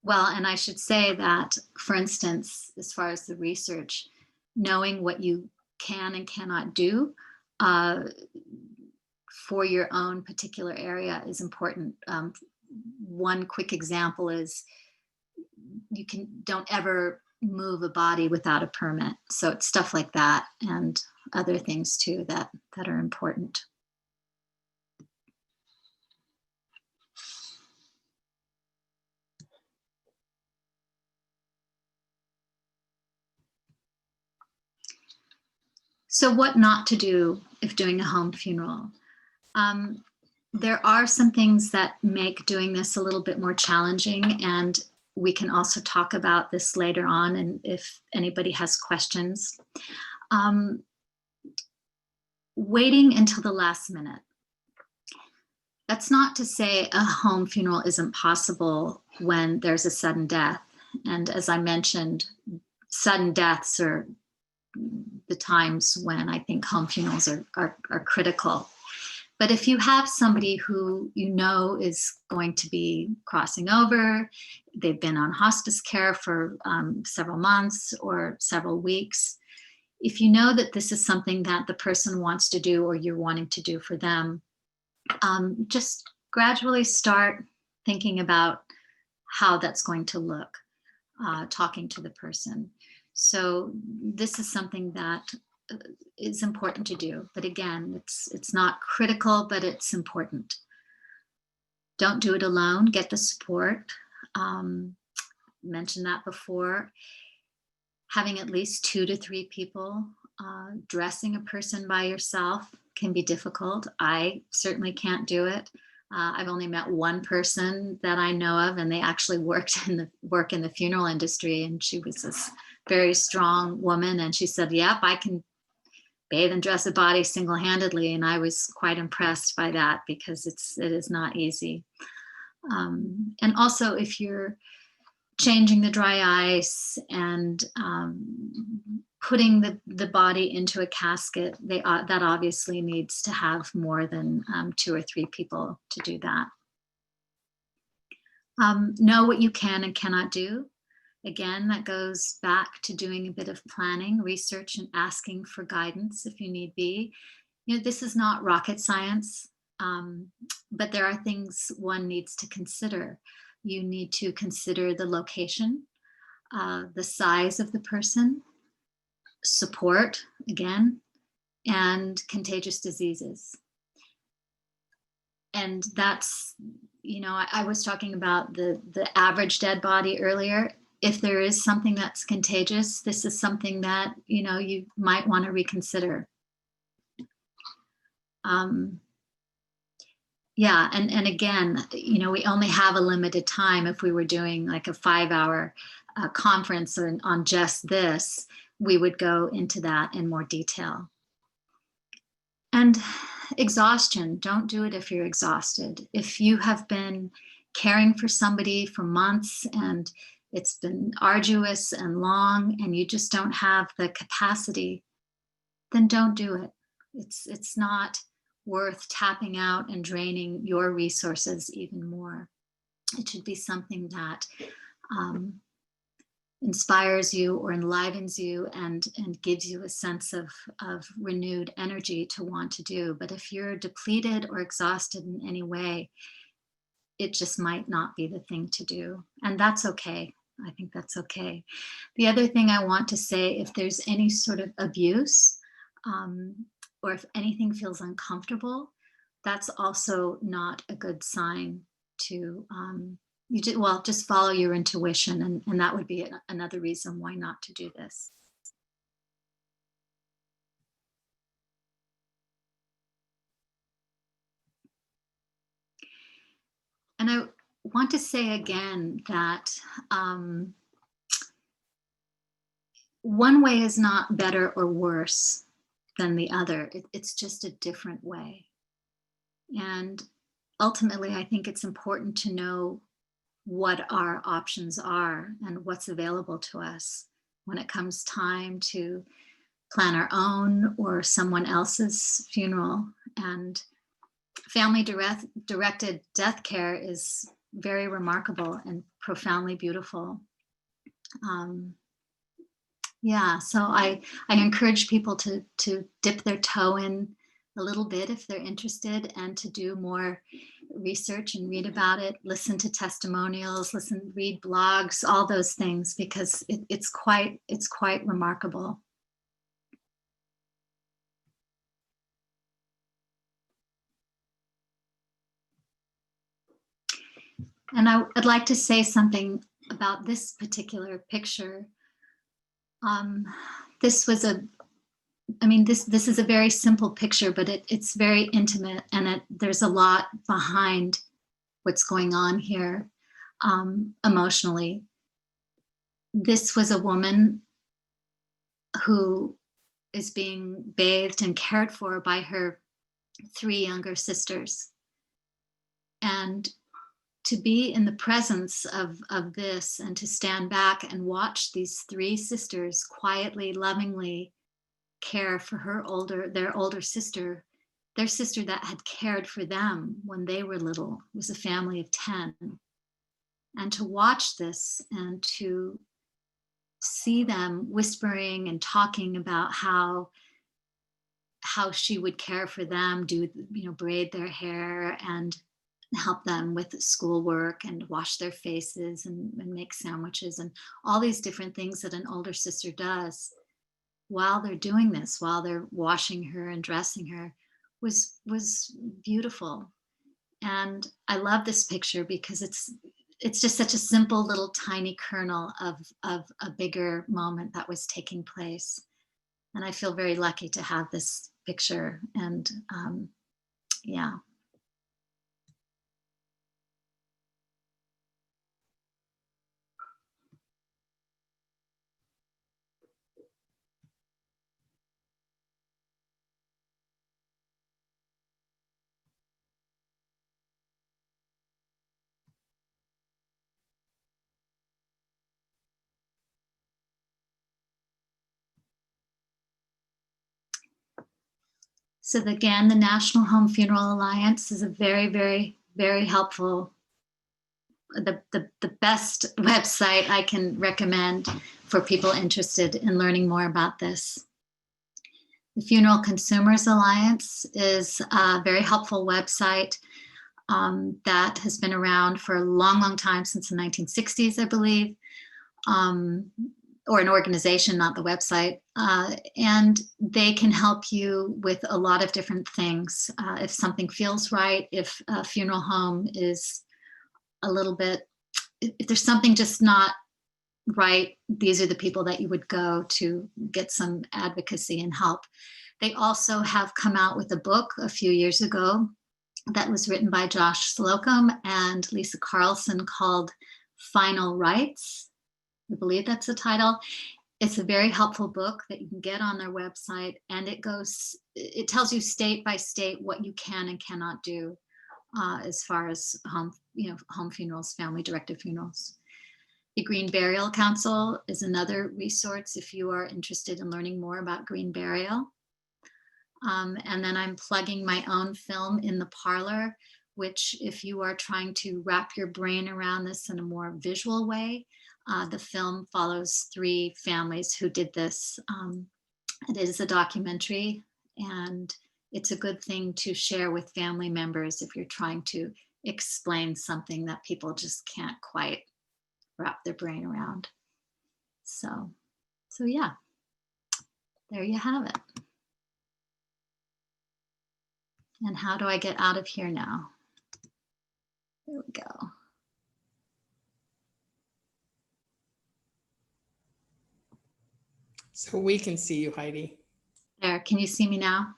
Well, and I should say that, for instance, as far as the research, knowing what you can and cannot do for your own particular area is important. One quick example is don't ever move a body without a permit. So it's stuff like that and other things too that are important. So what not to do if doing a home funeral? There are some things that make doing this a little bit more challenging, and we can also talk about this later on, and if anybody has questions. Waiting until the last minute. That's not to say a home funeral isn't possible when there's a sudden death. And as I mentioned, sudden deaths are the times when I think home funerals are critical. But if you have somebody who you know is going to be crossing over, they've been on hospice care for several months or several weeks, if you know that this is something that the person wants to do or you're wanting to do for them, just gradually start thinking about how that's going to look, talking to the person. So this is something that is important to do. But again, it's not critical, but it's important. Don't do it alone. Get the support. Mentioned that before. Having at least 2 to 3 people. Dressing a person by yourself can be difficult. I certainly can't do it. I've only met one person that I know of, and they actually work in the funeral industry, and she was this very strong woman, and she said, yep, I can bathe and dress a body single-handedly, and I was quite impressed by that because it is not easy. And also, if you're changing the dry ice and putting the body into a casket, that obviously needs to have more than 2 or 3 people to do that. Know what you can and cannot do. Again, that goes back to doing a bit of planning, research, and asking for guidance if you need be. This is not rocket science, but there are things one needs to consider. You need to consider the location, the size of the person, support, again, and contagious diseases. And that's, I was talking about the average dead body earlier. If there is something that's contagious, this is something that, you might want to reconsider. Yeah, and again, we only have a limited time. If we were doing like a 5-hour conference on just this, we would go into that in more detail. And exhaustion, don't do it if you're exhausted. If you have been caring for somebody for months and it's been arduous and long and you just don't have the capacity, then don't do it. It's not worth tapping out and draining your resources even more. It should be something that inspires you or enlivens you and gives you a sense of renewed energy to want to do. But if you're depleted or exhausted in any way, it just might not be the thing to do. And that's okay. I think that's okay. The other thing I want to say, if there's any sort of abuse, or if anything feels uncomfortable, that's also not a good sign to, just follow your intuition, and that would be another reason why not to do this. And I want to say again that one way is not better or worse than the other. It's just a different way. And ultimately, I think it's important to know what our options are and what's available to us when it comes time to plan our own or someone else's funeral. And family directed death care is very remarkable and profoundly beautiful. Yeah, so I encourage people to dip their toe in a little bit if they're interested, and to do more research and read about it, listen to testimonials, read blogs, all those things, because it's quite remarkable. And I'd like to say something about this particular picture. This is a very simple picture, but it's very intimate, and there's a lot behind what's going on here emotionally. This was a woman who is being bathed and cared for by her 3 younger sisters. And to be in the presence of this, and to stand back and watch these 3 sisters quietly, lovingly care for their older sister, their sister that had cared for them when they were little. It was a family of 10. And to watch this and to see them whispering and talking about how she would care for them, braid their hair and help them with schoolwork and wash their faces and make sandwiches and all these different things that an older sister does while they're doing this, while they're washing her and dressing her, was beautiful. And I love this picture because it's just such a simple little tiny kernel of a bigger moment that was taking place. And I feel very lucky to have this picture. And yeah. So again, the National Home Funeral Alliance is a very, very, very helpful, the best website I can recommend for people interested in learning more about this. The Funeral Consumers Alliance is a very helpful website that has been around for a long, long time, since the 1960s, I believe. Or an organization, not the website, and they can help you with a lot of different things. If something feels right, if a funeral home is a little bit, if there's something just not right, these are the people that you would go to get some advocacy and help. They also have come out with a book a few years ago that was written by Josh Slocum and Lisa Carlson called Final Rights. I believe that's the title. It's a very helpful book that you can get on their website, and it tells you state by state what you can and cannot do as far as home funerals, family directed funerals. The Green Burial Council is another resource if you are interested in learning more about green burial. And then I'm plugging my own film, In the Parlor, which if you are trying to wrap your brain around this in a more visual way, the film follows 3 families who did this. It is a documentary, and it's a good thing to share with family members if you're trying to explain something that people just can't quite wrap their brain around. So yeah, there you have it. And how do I get out of here now? There we go. So we can see you, Heidi. There, can you see me now?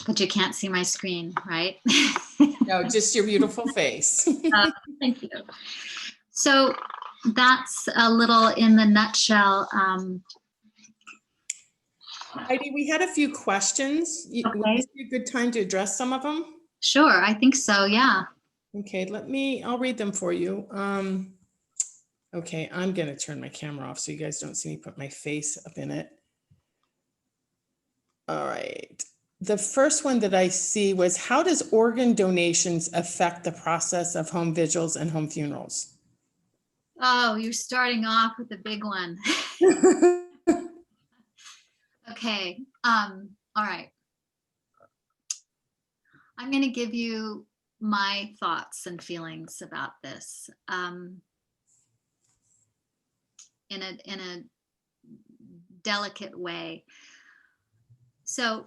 But you can't see my screen, right? No, just your beautiful face. Thank you. So that's a little in the nutshell. Heidi, we had a few questions. Would Okay. this be a good time to address some of them? Sure, I think so, yeah. Okay, I'll read them for you. Okay, I'm gonna turn my camera off so you guys don't see me put my face up in it. All right. The first one that I see was, how does organ donations affect the process of home vigils and home funerals? Oh, you're starting off with a big one. Okay, all right. I'm going to give you my thoughts and feelings about this in a delicate way. So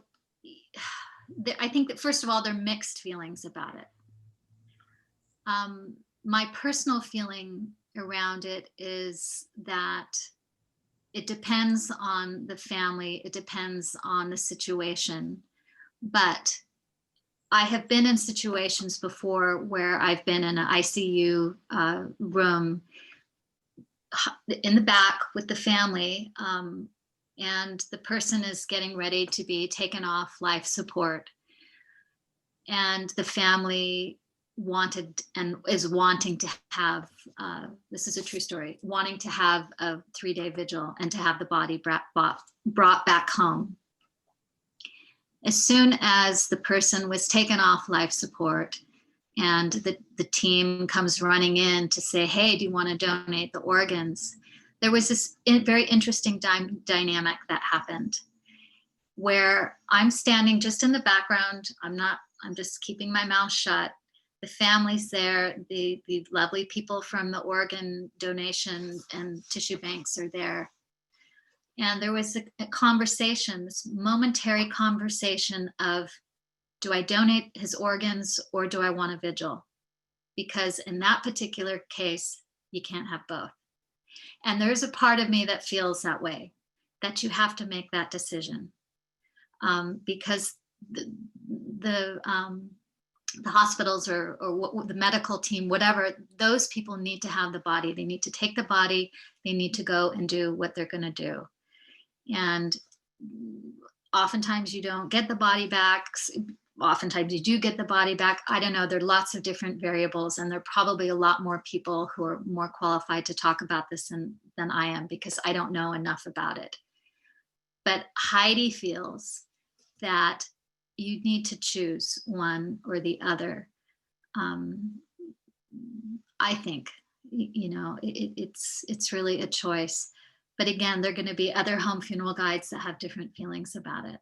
I think that first of all, they're mixed feelings about it. My personal feeling around it is that it depends on the family, it depends on the situation, but I have been in situations before where I've been in an ICU room in the back with the family, and the person is getting ready to be taken off life support. And the family wanted and is wanting to have, this is a true story, wanting to have a 3-day vigil and to have the body brought back home. As soon as the person was taken off life support and the team comes running in to say, hey, do you want to donate the organs? There was this very interesting dynamic that happened where I'm standing just in the background. I'm just keeping my mouth shut. The family's there, the lovely people from the organ donation and tissue banks are there. And there was a conversation, this momentary conversation of, do I donate his organs or do I want a vigil? Because in that particular case, you can't have both. And there's a part of me that feels that way, that you have to make that decision. Because the hospitals or the medical team, whatever, those people need to have the body. They need to take the body. They need to go and do what they're going to do. And oftentimes you don't get the body back. Oftentimes you do get the body back. I don't know. There are lots of different variables, and there are probably a lot more people who are more qualified to talk about this than I am, because I don't know enough about it. But Heidi feels that you need to choose one or the other. I think, it's really a choice. But again, there are going to be other home funeral guides that have different feelings about it.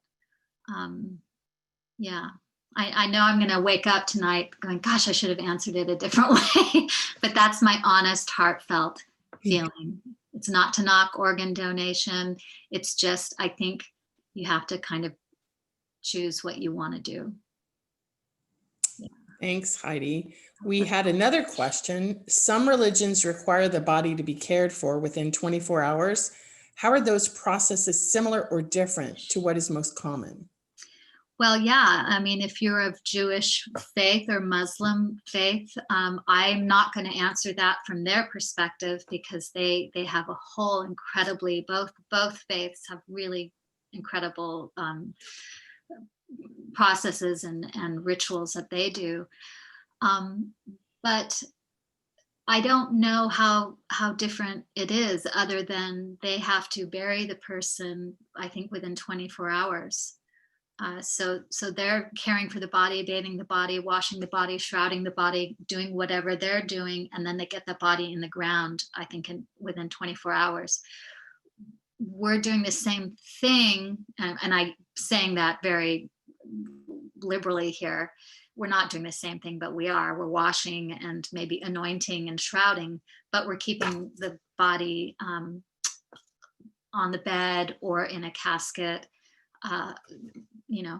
Yeah, I know I'm going to wake up tonight going, gosh, I should have answered it a different way. But that's my honest, heartfelt feeling. It's not to knock organ donation. It's just, I think you have to kind of choose what you want to do. Yeah. Thanks, Heidi. We had another question. Some religions require the body to be cared for within 24 hours. How are those processes similar or different to what is most common? Well, yeah, I mean, if you're of Jewish faith or Muslim faith, I'm not going to answer that from their perspective, because they have a whole incredibly, both faiths have really incredible processes and rituals that they do. But I don't know how different it is, other than they have to bury the person, I think, within 24 hours. So they're caring for the body, bathing the body, washing the body, shrouding the body, doing whatever they're doing, and then they get the body in the ground, I think, within 24 hours. We're doing the same thing, and I'm saying that very liberally here. We're not doing the same thing, but we're washing and maybe anointing and shrouding, but we're keeping the body on the bed or in a casket,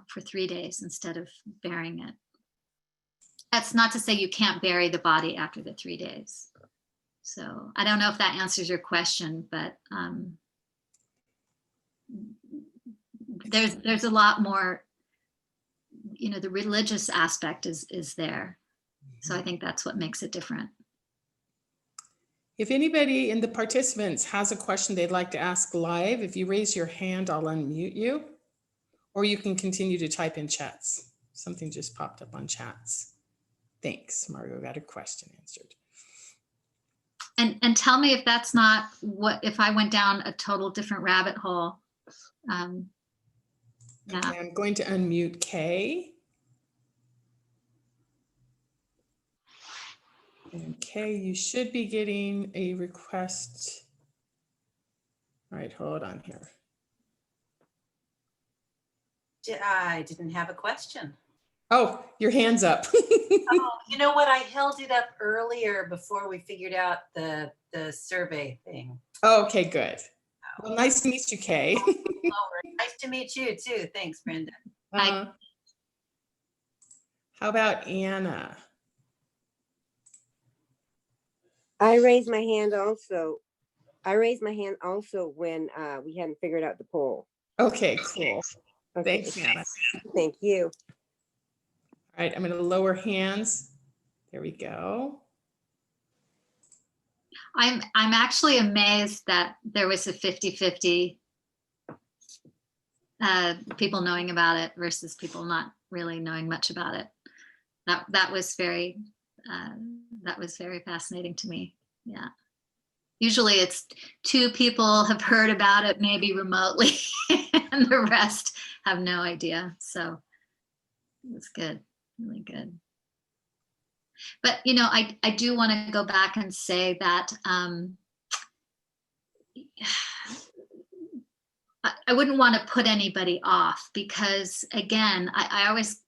for 3 days instead of burying it. That's not to say you can't bury the body after the 3 days. So I don't know if that answers your question, but there's a lot more, the religious aspect is there. So I think that's what makes it different. If anybody in the participants has a question they'd like to ask live, if you raise your hand, I'll unmute you, or you can continue to type in chats. Something just popped up on chats. Thanks, Margot got a question answered. And tell me if that's not if I went down a total different rabbit hole. Yeah. Okay, I'm going to unmute Kay. And Kay, you should be getting a request. All right, hold on here. I didn't have a question. Oh, your hand's up. Oh, you know what? I held it up earlier before we figured out the survey thing. Okay, good. Well, nice to meet you, Kay. Nice to meet you too. Thanks, Brenda. How about Anna? I raised my hand also. When we hadn't figured out the poll. Okay, cool. Okay. Thanks, Anna. Thank you. All right, I'm going to lower hands. There we go. I'm actually amazed that there was a 50-50 people knowing about it versus people not really knowing much about it. That was very fascinating to me. Yeah. Usually it's 2 people have heard about it, maybe remotely, and the rest have no idea. So it was good, really good. But, I do want to go back and say that I wouldn't want to put anybody off because, again, I always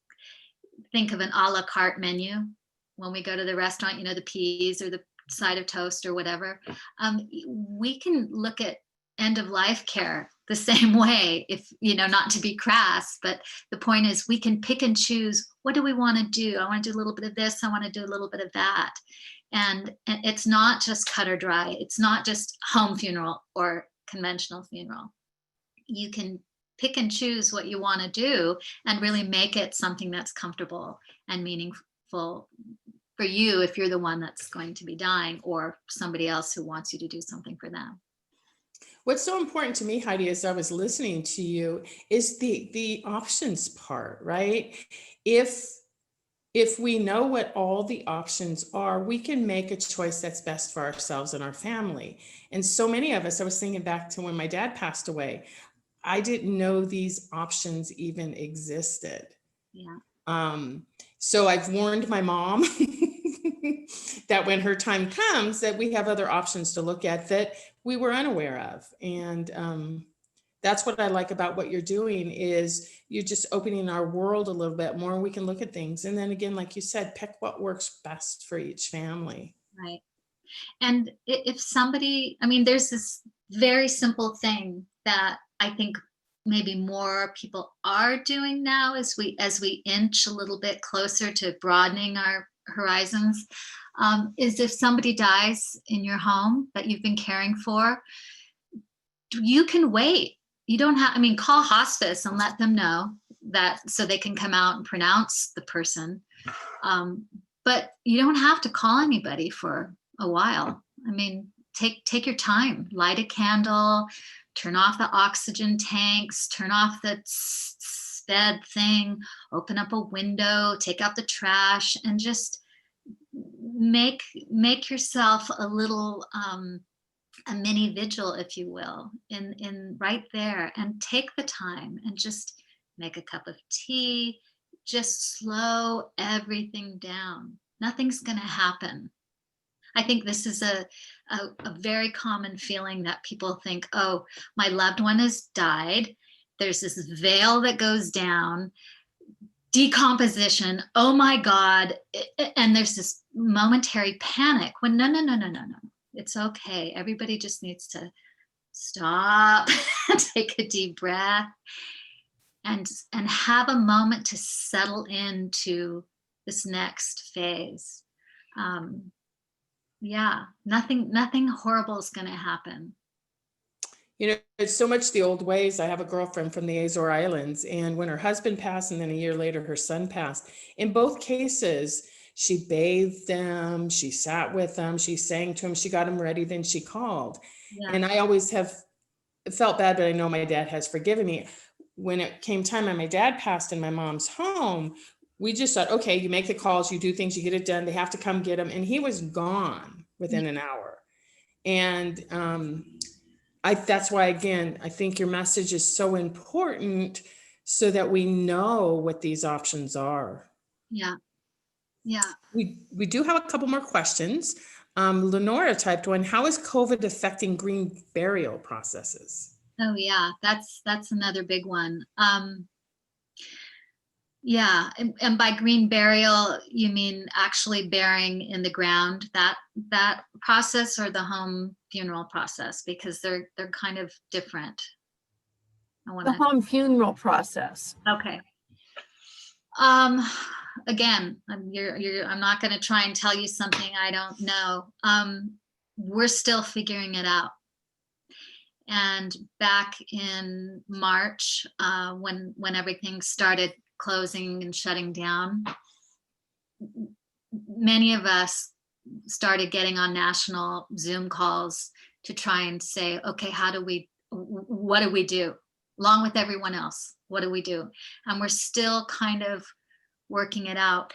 think of an a la carte menu when we go to the restaurant, the peas or the side of toast or whatever. We can look at end of life care the same way, if not to be crass, but the point is we can pick and choose, what do we want to do? I want to do a little bit of this, I want to do a little bit of that. And it's not just cut or dry. It's not just home funeral or conventional funeral. You can pick and choose what you want to do and really make it something that's comfortable and meaningful for you if you're the one that's going to be dying, or somebody else who wants you to do something for them. What's so important to me, Heidi, as I was listening to you, is the options part, right? If we know what all the options are, we can make a choice that's best for ourselves and our family. And so many of us, I was thinking back to when my dad passed away, I didn't know these options even existed. Yeah. So I've warned my mom that when her time comes, that we have other options to look at that we were unaware of. And that's what I like about what you're doing, is you're just opening our world a little bit more. We can look at things. And then again, like you said, pick what works best for each family. Right. And if somebody, there's this very simple thing that I think maybe more people are doing now as we inch a little bit closer to broadening our horizons, is if somebody dies in your home that you've been caring for, you can wait. You don't have, call hospice and let them know that, so they can come out and pronounce the person. But you don't have to call anybody for a while. Take your time, light a candle, turn off the oxygen tanks, turn off the sped thing, open up a window, take out the trash, and just make yourself a little a mini vigil, if you will, in right there, and take the time and just make a cup of tea, just slow everything down. Nothing's going to happen. I think this is a very common feeling that people think, oh, my loved one has died. There's this veil that goes down, decomposition. Oh my God. And there's this momentary panic when no. It's okay. Everybody just needs to stop, take a deep breath. and have a moment to settle into this next phase. Yeah, nothing horrible is going to happen. You know, it's so much the old ways. I have a girlfriend from the Azore Islands, and when her husband passed and then a year later her son passed, in both cases, she bathed them, she sat with them, she sang to them, she got them ready, then she called. Yeah. And I always have felt bad, but I know my dad has forgiven me. When it came time and my dad passed in my mom's home, we just thought, okay, you make the calls, you do things, you get it done, they have to come get him. And he was gone within an hour. And that's why, again, I think your message is so important so that we know what these options are. Yeah. Yeah. We do have a couple more questions. Lenora typed one, how is COVID affecting green burial processes? Oh yeah, that's another big one. Yeah, and by green burial, you mean actually burying in the ground, that process, or the home funeral process, because they're kind of different. The home funeral process. Okay. Again, I'm not going to try and tell you something I don't know. We're still figuring it out. And back in March, when everything started closing and shutting down, many of us started getting on national Zoom calls to try and say, okay, what do we do? Along with everyone else, what do we do? And we're still kind of working it out.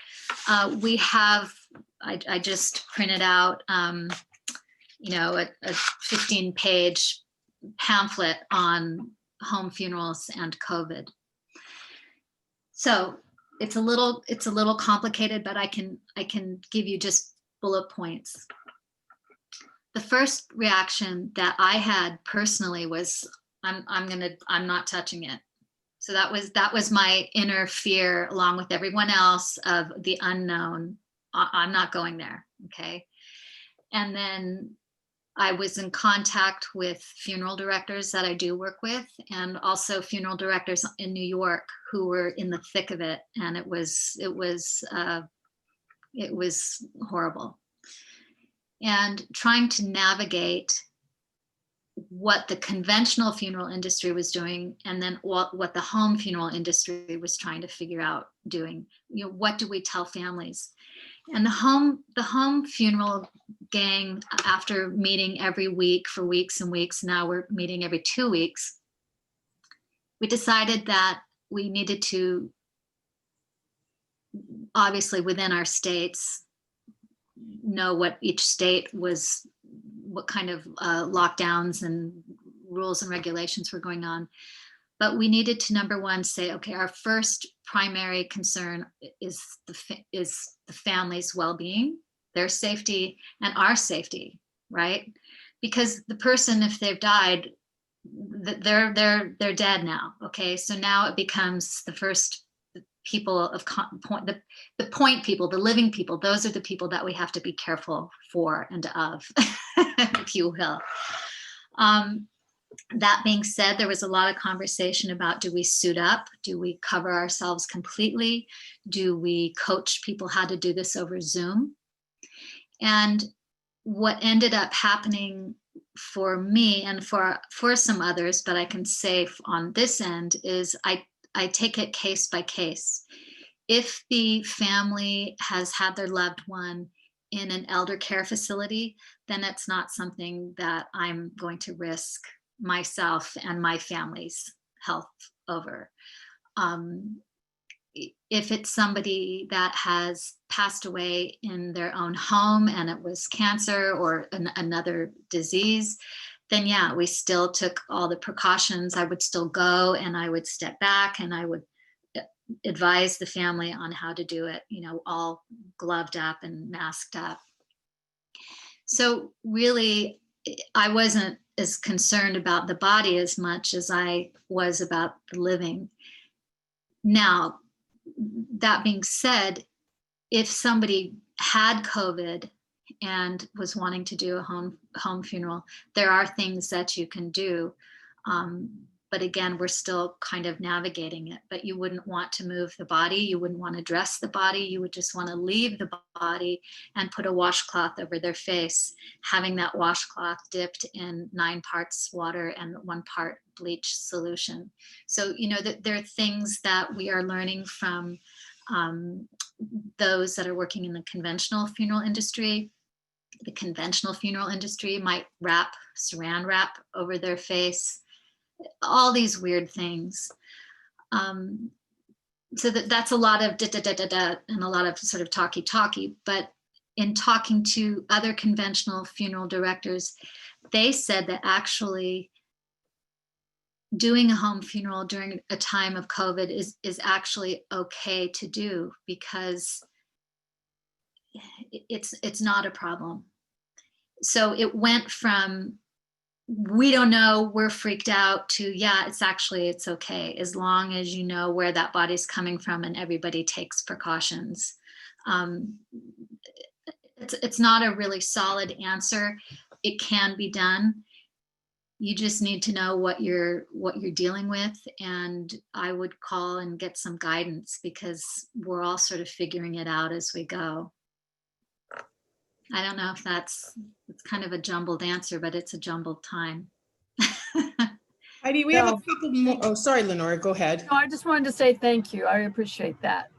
We have, I just printed out, a 15-page pamphlet on home funerals and COVID. So it's a little complicated, but I can give you just bullet points. The first reaction that I had personally was, I'm not touching it. So that was my inner fear, along with everyone else, of the unknown. I'm not going there. Okay. And then I was in contact with funeral directors that I do work with, and also funeral directors in New York who were in the thick of it. And it was horrible. And trying to navigate what the conventional funeral industry was doing, and then what the home funeral industry was trying to figure out doing. What do we tell families? And the home funeral gang, after meeting every week for weeks and weeks, now we're meeting every 2 weeks, we decided that we needed to, obviously within our states, know what each state was, what kind of lockdowns and rules and regulations were going on. But we needed to, number one, say, okay, our first primary concern is the family's well-being, their safety, and our safety, right? Because the person, if they've died, they're dead now. Okay, so now it becomes the first people of the point people, the living people. Those are the people that we have to be careful for and of, if you will. That being said, there was a lot of conversation about, do we suit up? Do we cover ourselves completely? Do we coach people how to do this over Zoom? And what ended up happening for me and for some others, but I can say on this end, is I take it case by case. If the family has had their loved one in an elder care facility, then it's not something that I'm going to risk myself and my family's health over. If it's somebody that has passed away in their own home and it was cancer or another disease, then yeah, we still took all the precautions. I would still go and I would step back and I would advise the family on how to do it, all gloved up and masked up. So really, I wasn't as concerned about the body as much as I was about the living. Now, that being said, if somebody had COVID and was wanting to do a home funeral, there are things that you can do. But again, we're still kind of navigating it. But you wouldn't want to move the body. You wouldn't want to dress the body. You would just want to leave the body and put a washcloth over their face, having that washcloth dipped in 9 parts water and 1 part bleach solution. So, you know, that there are things that we are learning from those that are working in the conventional funeral industry. The conventional funeral industry might wrap saran wrap over their face, all these weird things. So that's a lot of da and a lot of sort of talky. But in talking to other conventional funeral directors, they said that actually doing a home funeral during a time of COVID is actually okay to do, because it's not a problem. So it went from, we don't know, we're freaked out, to, yeah, it's okay, as long as you know where that body's coming from and everybody takes precautions. It's not a really solid answer. It can be done. You just need to know what you're dealing with, and I would call and get some guidance, because we're all sort of figuring it out as we go. I don't know if it's kind of a jumbled answer, but it's a jumbled time. Heidi, we have a No. couple more. Oh, sorry, Lenora, go ahead. No, I just wanted to say thank you. I appreciate that.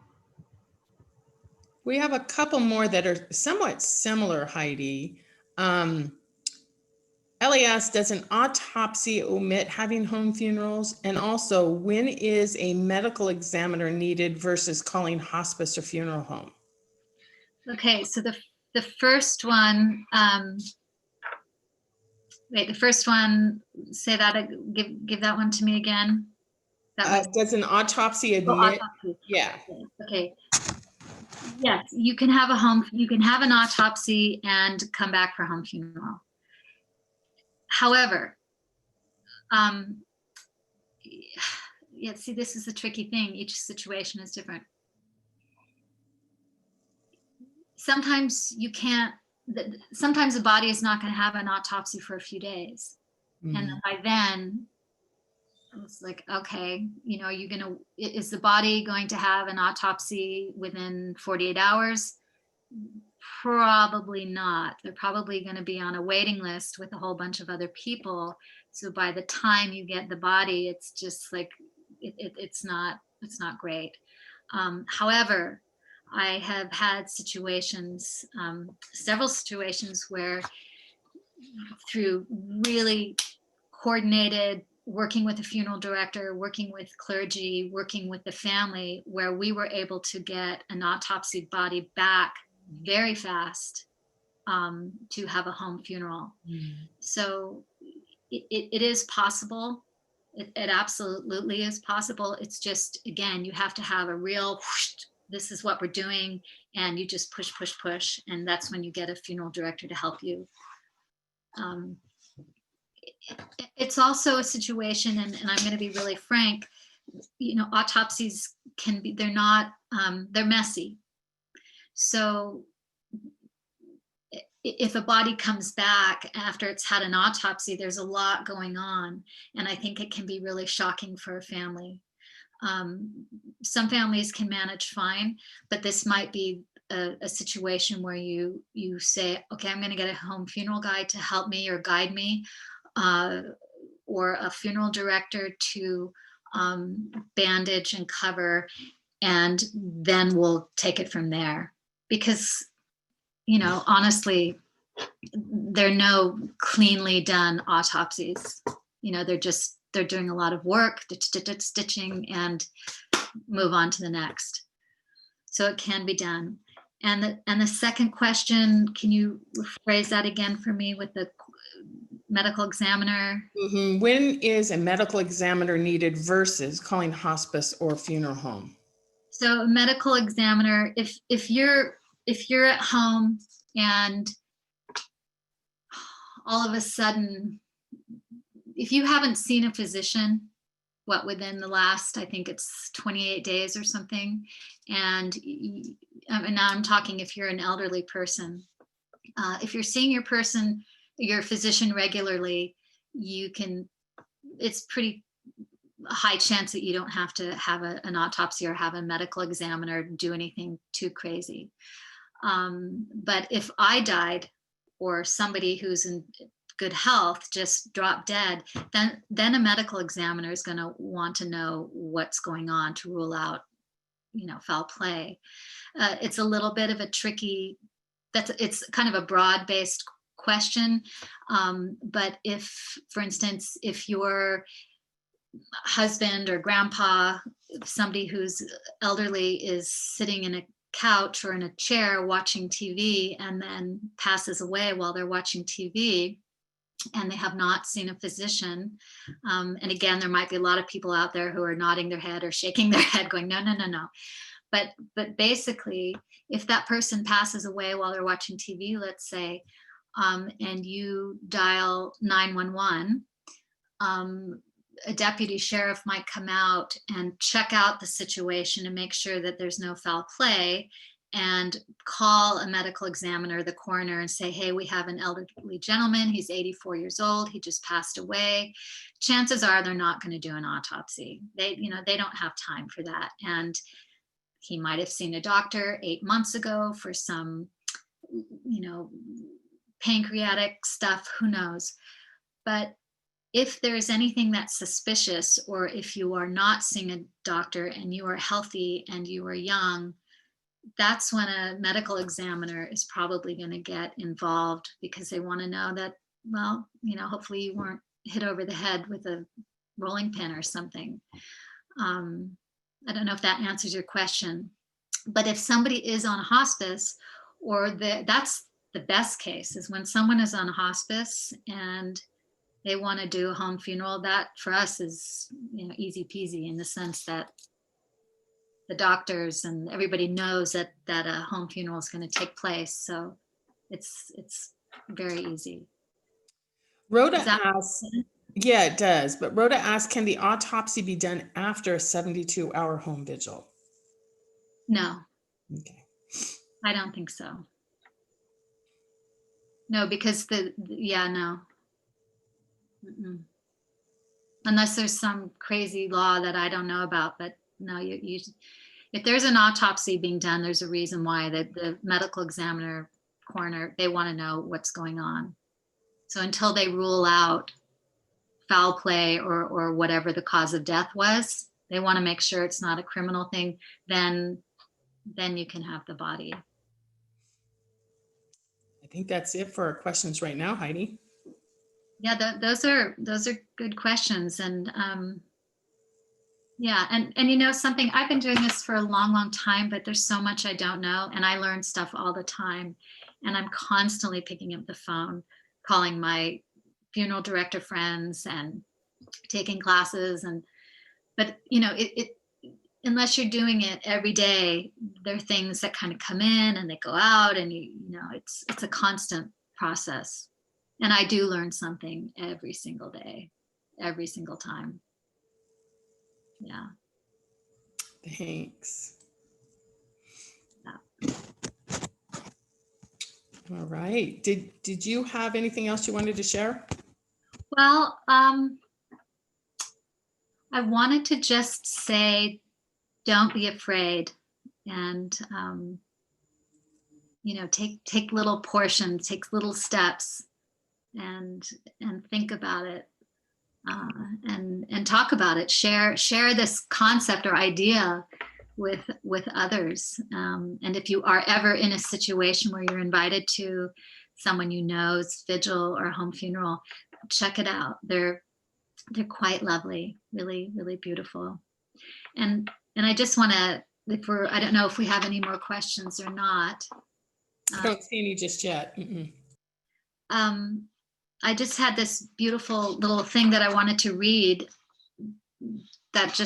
We have a couple more that are somewhat similar, Heidi. LAS, does an autopsy omit having home funerals? And also, when is a medical examiner needed versus calling hospice or funeral home? Okay, so the first one, wait, the first one, say that, give that one to me again. That was, Does an autopsy oh, admit? autopsy. Yeah. Okay. Yes, you can have an autopsy and come back for home funeral. However, yeah, see, this is the tricky thing. Each situation is different. Sometimes you can't, sometimes the body is not going to have an autopsy for a few days. And by then, it's like, okay, you know, is the body going to have an autopsy within 48 hours? Probably not. They're probably going to be on a waiting list with a whole bunch of other people. So by the time you get the body, it's just like, it's not great. However, I have had situations, several situations where through really coordinated working with a funeral director, working with clergy, working with the family, where we were able to get an autopsy body back very fast to have a home funeral. So it is possible. It absolutely is possible. It's just, again, you have to have a real whoosh, this is what we're doing, and you just push, and that's when you get a funeral director to help you. It's also a situation, and I'm going to be really frank, you know, autopsies can be, they're not, they're messy. So if a body comes back after it's had an autopsy, there's a lot going on, and I think it can be really shocking for a family. Some families can manage fine, but this might be a situation where you say, okay, I'm going to get a home funeral guide to help me or guide me, or a funeral director to bandage and cover, and then we'll take it from there. Because, you know, honestly, there are no cleanly done autopsies. You know, they're doing a lot of work, stitching, and move on to the next. So it can be done. And the second question, can you rephrase that again for me with the medical examiner? When is a medical examiner needed versus calling hospice or funeral home? So a medical examiner, if you're at home and all of a sudden, if you haven't seen a physician, within the last, I think it's 28 days or something, and now I'm talking if you're an elderly person, if you're seeing your physician regularly, it's pretty a high chance that you don't have to have an autopsy or have a medical examiner do anything too crazy. But if I died, or somebody who's in good health just dropped dead, then a medical examiner is going to want to know what's going on to rule out, foul play. It's a little bit of a tricky, it's kind of a broad-based question. But if, for instance, if your husband or grandpa, somebody who's elderly, is sitting in a couch or in a chair watching TV and then passes away while they're watching TV, and they have not seen a physician, and again, there might be a lot of people out there who are nodding their head or shaking their head going, no, no, no, no. But basically, if that person passes away while they're watching TV, let's say, and you dial 911, a deputy sheriff might come out and check out the situation and make sure that there's no foul play, and call a medical examiner, the coroner, and say, hey, we have an elderly gentleman, he's 84 years old, he just passed away. Chances are they're not going to do an autopsy. They don't have time for that. And he might have seen a doctor 8 months ago for some, pancreatic stuff, who knows. But if there's anything that's suspicious, or if you are not seeing a doctor and you are healthy and you are young, that's when a medical examiner is probably going to get involved, because they want to know that, well, hopefully you weren't hit over the head with a rolling pin or something. I don't know if that answers your question, but if somebody is on hospice, or that's the best case, is when someone is on hospice and they want to do a home funeral. That for us is easy peasy, in the sense that the doctors and everybody knows that a home funeral is going to take place. So it's very easy. Rhoda asks, yeah, it does. But Rhoda asks, can the autopsy be done after a 72-hour home vigil? No. Okay. I don't think so. No, because no. Mm-mm. Unless there's some crazy law that I don't know about, but no, you if there's an autopsy being done, there's a reason why. That the medical examiner, coroner, they want to know what's going on. So until they rule out foul play or whatever the cause of death was, they want to make sure it's not a criminal thing. Then you can have the body. I think that's it for our questions right now, Heidi. Yeah, those are good questions. And yeah, and something, I've been doing this for a long, long time, but there's so much I don't know, and I learn stuff all the time, and I'm constantly picking up the phone, calling my funeral director friends and taking classes. But unless you're doing it every day, there are things that kind of come in and they go out, and it's a constant process. And I do learn something every single day, every single time. Yeah. Thanks. Yeah. All right. Did you have anything else you wanted to share? Well, I wanted to just say, don't be afraid, and take little portions, take little steps, and think about it, and talk about it. Share this concept or idea with others. And if you are ever in a situation where you're invited to someone know's vigil or home funeral, check it out. They're quite lovely, really, really beautiful. And I just want to, I don't know if we have any more questions or not. I don't see any just yet. Mm-mm. I just had this beautiful little thing that I wanted to read that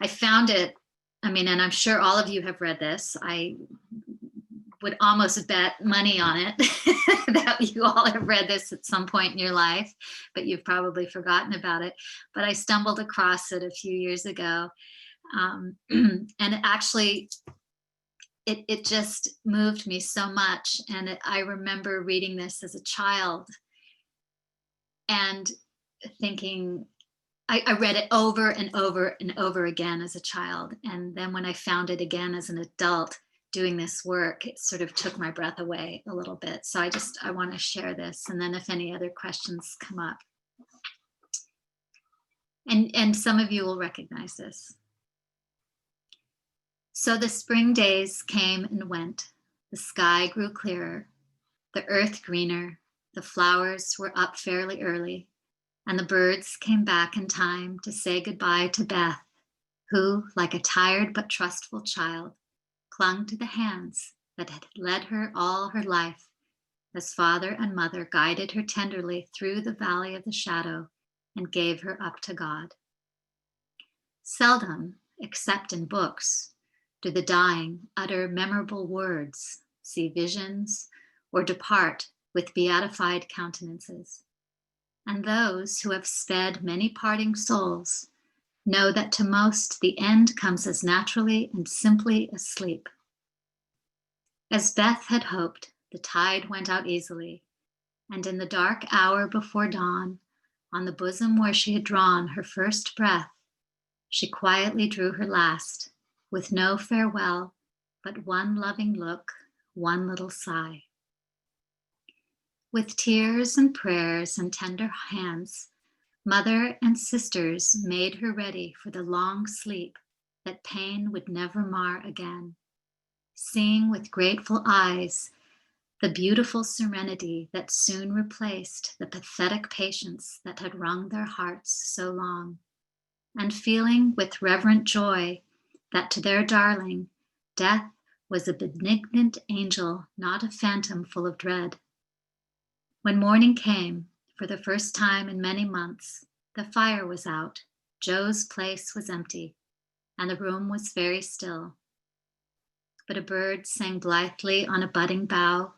I found it. I mean, and I'm sure all of you have read this. I would almost bet money on it that you all have read this at some point in your life, but you've probably forgotten about it. But I stumbled across it a few years ago. And actually, it just moved me so much. And I remember reading this as a child and thinking, I read it over and over and over again as a child. And then when I found it again as an adult doing this work, it sort of took my breath away a little bit. So I want to share this. And then if any other questions come up. And some of you will recognize this. So the spring days came and went. The sky grew clearer, the earth greener, the flowers were up fairly early, and the birds came back in time to say goodbye to Beth, who, like a tired but trustful child, clung to the hands that had led her all her life as father and mother guided her tenderly through the valley of the shadow and gave her up to God. Seldom, except in books, do the dying utter memorable words, see visions, or depart with beatified countenances. And those who have sped many parting souls know that to most the end comes as naturally and simply as sleep. As Beth had hoped, the tide went out easily, and in the dark hour before dawn, on the bosom where she had drawn her first breath, she quietly drew her last, with no farewell, but one loving look, one little sigh. With tears and prayers and tender hands, mother and sisters made her ready for the long sleep that pain would never mar again, seeing with grateful eyes the beautiful serenity that soon replaced the pathetic patience that had wrung their hearts so long, and feeling with reverent joy that to their darling, death was a benignant angel, not a phantom full of dread. When morning came, for the first time in many months, the fire was out, Joe's place was empty, and the room was very still. But a bird sang blithely on a budding bough.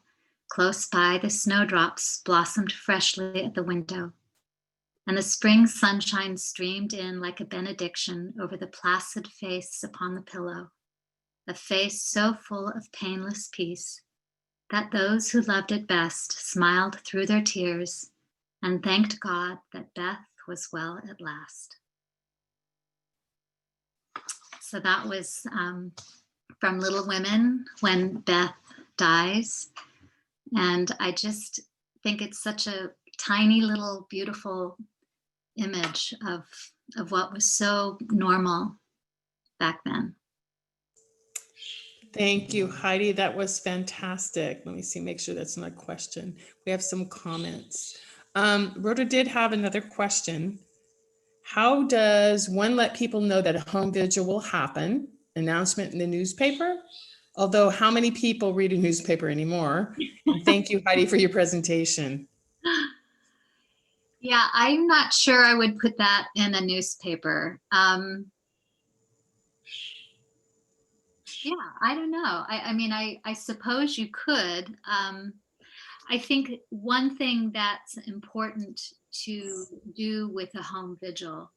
Close by, the snowdrops blossomed freshly at the window, and the spring sunshine streamed in like a benediction over the placid face upon the pillow, a face so full of painless peace that those who loved it best smiled through their tears and thanked God that Beth was well at last. So that was from Little Women, When Beth Dies. And I just think it's such a tiny little beautiful image of what was so normal back then. Thank you, Heidi. That was fantastic. Let me see, make sure that's not a question. We have some comments. Rhoda did have another question. How does one let people know that a home vigil will happen? Announcement in the newspaper? Although how many people read a newspaper anymore? And thank you, Heidi, for your presentation. Yeah, I'm not sure I would put that in a newspaper. Yeah, I don't know. I mean, I suppose you could. I think one thing that's important to do with a home vigil,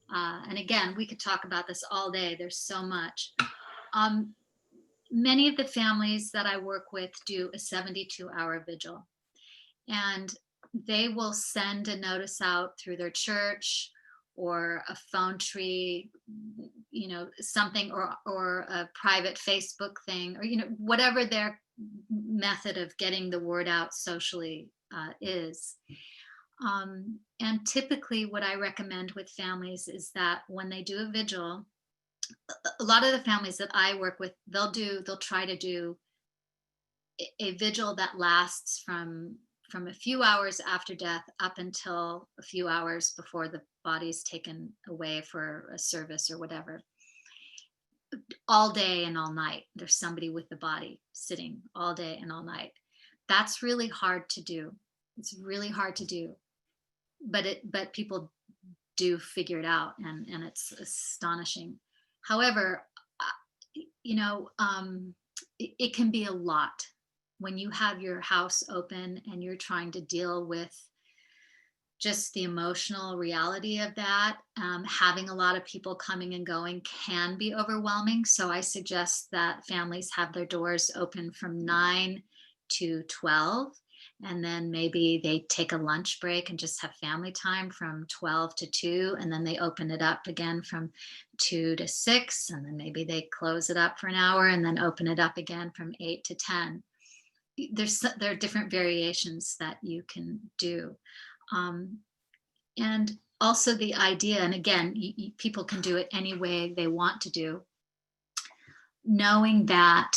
and again, we could talk about this all day. There's so much. Many of the families that I work with do a 72-hour vigil, and they will send a notice out through their church or a phone tree, you know, something, or a private Facebook thing, or, you know, whatever their method of getting the word out socially is. And typically what I recommend with families is that when they do a vigil, a lot of the families that I work with, they'll try to do a vigil that lasts from a few hours after death up until a few hours before the body's taken away for a service or whatever. All day and all night, there's somebody with the body sitting all day and all night. That's really hard to do. It's really hard to do, but people do figure it out, and it's astonishing. However, you know, it can be a lot when you have your house open and you're trying to deal with just the emotional reality of that. Having a lot of people coming and going can be overwhelming. So I suggest that families have their doors open from 9 to 12. And then maybe they take a lunch break and just have family time from 12 to 2. And then they open it up again from 2 to 6. And then maybe they close it up for an hour and then open it up again from 8 to 10. There are different variations that you can do. And also the idea, and again, people can do it any way they want to do, knowing that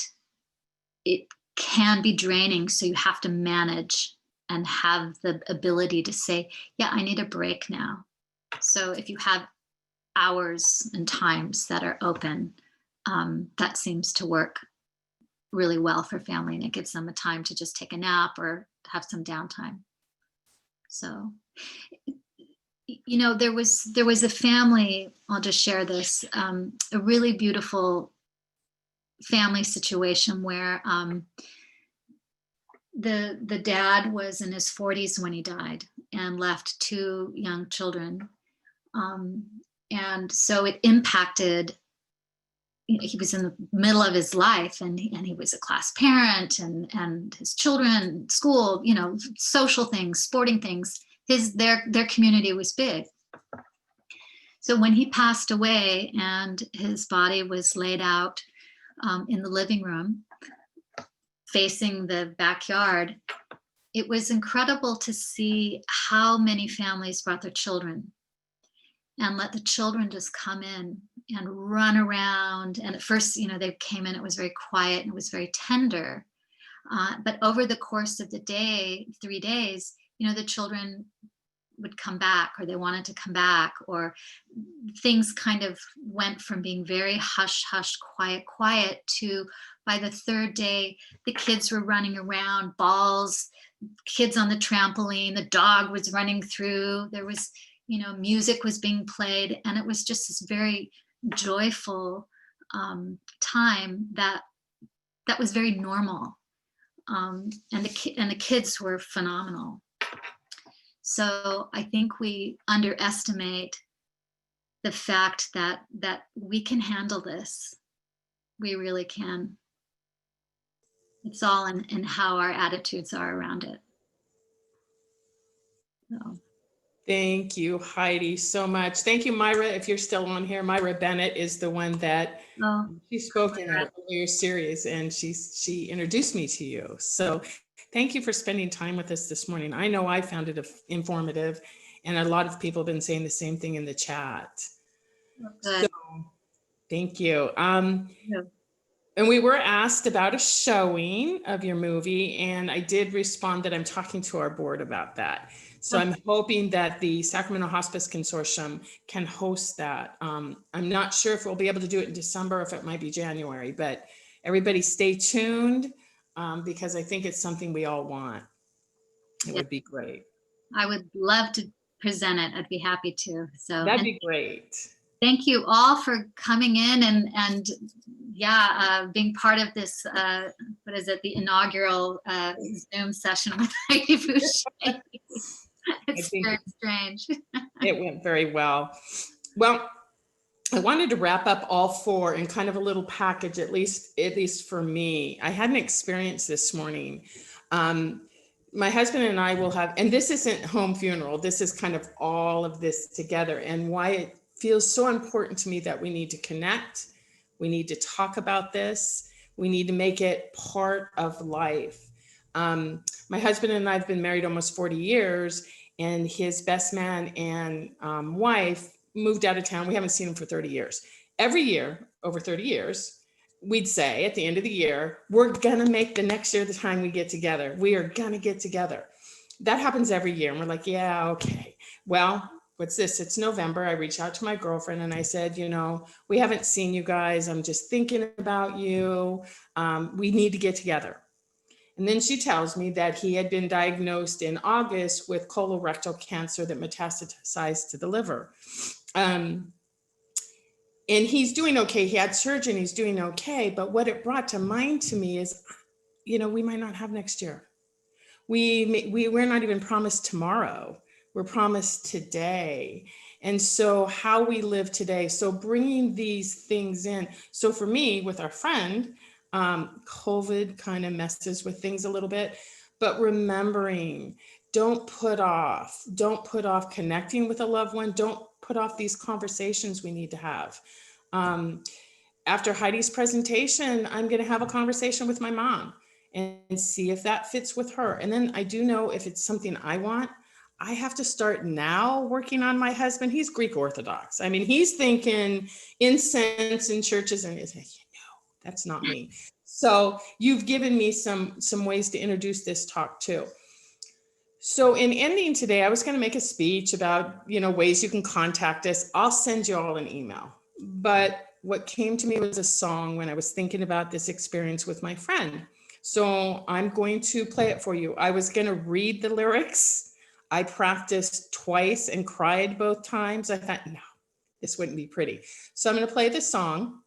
it can be draining, so you have to manage and have the ability to say, yeah, I need a break now. So if you have hours and times that are open, that seems to work really well for family, and it gives them a time to just take a nap or have some downtime. So, you know, there was a family, I'll just share this, a really beautiful family situation where the dad was in his 40s when he died and left 2 young children. And so it impacted, he was in the middle of his life, and he was a class parent, and his children, school, you know, social things, sporting things, their community was big. So when he passed away and his body was laid out in the living room facing the backyard, it was incredible to see how many families brought their children and let the children just come in and run around. And at first, you know, they came in, it was very quiet and it was very tender. But over the course of the day, 3 days, you know, the children would come back, or they wanted to come back, or things kind of went from being very hush, hush, quiet to, by the 3rd day, the kids were running around, balls, kids on the trampoline, the dog was running through, there was, you know, music was being played, and it was just this very joyful time that was very normal. And the kids were phenomenal. So I think we underestimate the fact that we can handle this. We really can. It's all in how our attitudes are around it. So. Thank you, Heidi, so much. Thank you, Myra. If you're still on here, Myra Bennett is the one that she spoke in our earlier series, and she introduced me to you. So thank you for spending time with us this morning. I know I found it informative, and a lot of people have been saying the same thing in the chat. Good. So thank you. And we were asked about a showing of your movie, and I did respond that I'm talking to our board about that. So I'm hoping that the Sacramento Hospice Consortium can host that. I'm not sure if we'll be able to do it in December, or if it might be January, but everybody stay tuned, because I think it's something we all want. It would be great. I would love to present it. I'd be happy to. So that'd be great. Thank you all for coming in and being part of this, what is it, the inaugural Zoom session with Heidi Boucher. It's very strange. It went very well. Well, I wanted to wrap up all 4 in kind of a little package, at least for me. I had an experience this morning. My husband and I will have, and this isn't home funeral, this is kind of all of this together, and why it feels so important to me that we need to connect. We need to talk about this. We need to make it part of life. My husband and I have been married almost 40 years, and his best man and wife moved out of town. We haven't seen him for 30 years. Every year, over 30 years, we'd say at the end of the year, we're gonna make the next year the time we get together. We are gonna get together. That happens every year. And we're like, yeah, okay. Well, what's this? It's November. I reached out to my girlfriend and I said, you know, we haven't seen you guys. I'm just thinking about you. We need to get together. And then she tells me that he had been diagnosed in August with colorectal cancer that metastasized to the liver. And he's doing okay. He had surgery and he's doing okay. But what it brought to mind to me is, you know, we might not have next year. We're not even promised tomorrow. We're promised today. And so how we live today. So bringing these things in. So for me, with our friend, COVID kind of messes with things a little bit, but remembering, don't put off connecting with a loved one. Don't put off these conversations we need to have. After Heidi's presentation, I'm going to have a conversation with my mom and see if that fits with her. And then I do know if it's something I want, I have to start now working on my husband. He's Greek Orthodox. I mean, he's thinking incense in churches, and it's like, no, that's not me. So you've given me some ways to introduce this talk too. So in ending today, I was going to make a speech about, ways you can contact us. I'll send you all an email. But what came to me was a song when I was thinking about this experience with my friend. So I'm going to play it for you. I was going to read the lyrics. I practiced twice and cried both times. I thought, no, this wouldn't be pretty. So I'm going to play the song.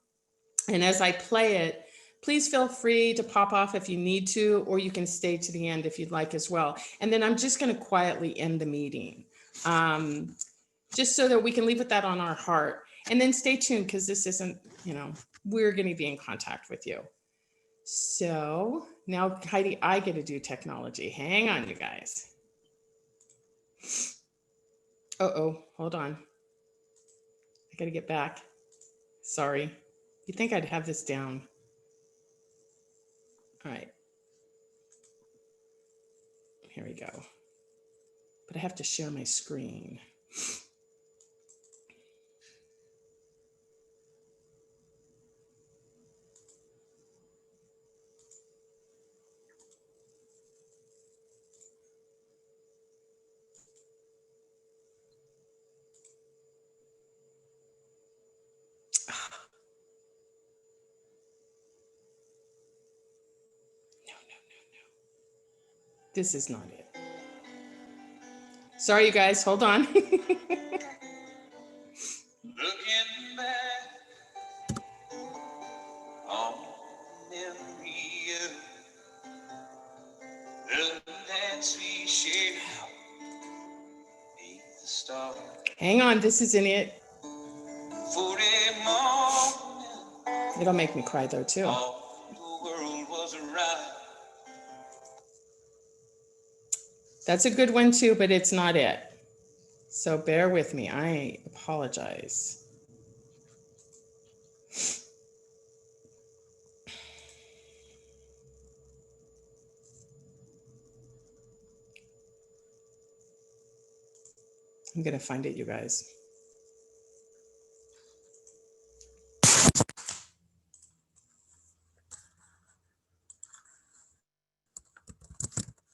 And as I play it, please feel free to pop off if you need to, or you can stay to the end if you'd like as well. And then I'm just going to quietly end the meeting, just so that we can leave with that on our heart. And then stay tuned, because this isn't, we're going to be in contact with you. So now, Heidi, I get to do technology. Hang on, you guys. Uh-oh, hold on. I got to get back. Sorry. You'd think I'd have this down. All right. Here we go. But I have to share my screen. This is not it. Sorry, you guys, hold on. Looking back on memory of the dance we shared beneath the stars. Hang on, this isn't it. For a moment, It'll make me cry though, too. all the world was around. That's a good one too, but it's not it. So bear with me. I apologize. I'm going to find it, you guys.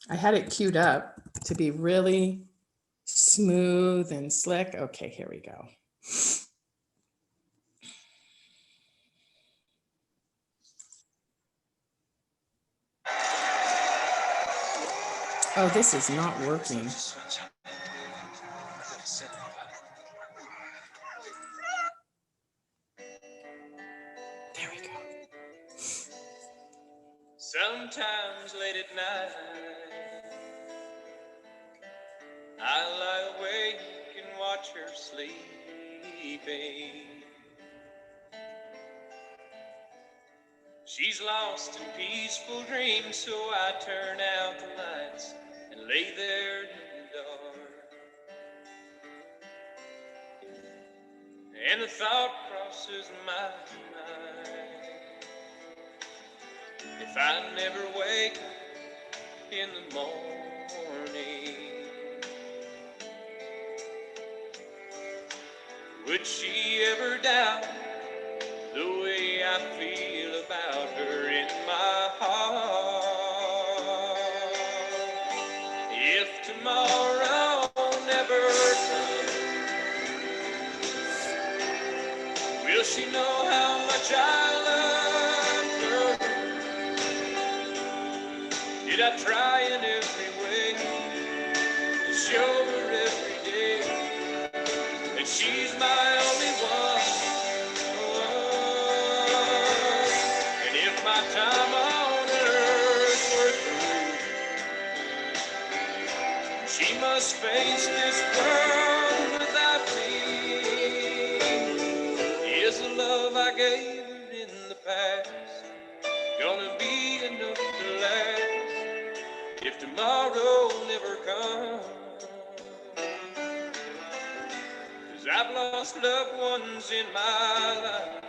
I had it queued up to be really smooth and slick. Okay, here we go. Oh, this is not working. There we go. Sometimes late at night, I lie awake and watch her sleeping. She's lost in peaceful dreams, so I turn out the lights and lay there in the dark. And the thought crosses my mind, if I never wake up in the morning, would she ever doubt the way I feel about her in my heart? If tomorrow never comes, will she know how much I love her? Did I try in every way to show her every day that she's my only one? And if my time on earth were through, she must face this world without me. Is the love I gave her in the past gonna be enough to last if tomorrow I've lost loved ones in my life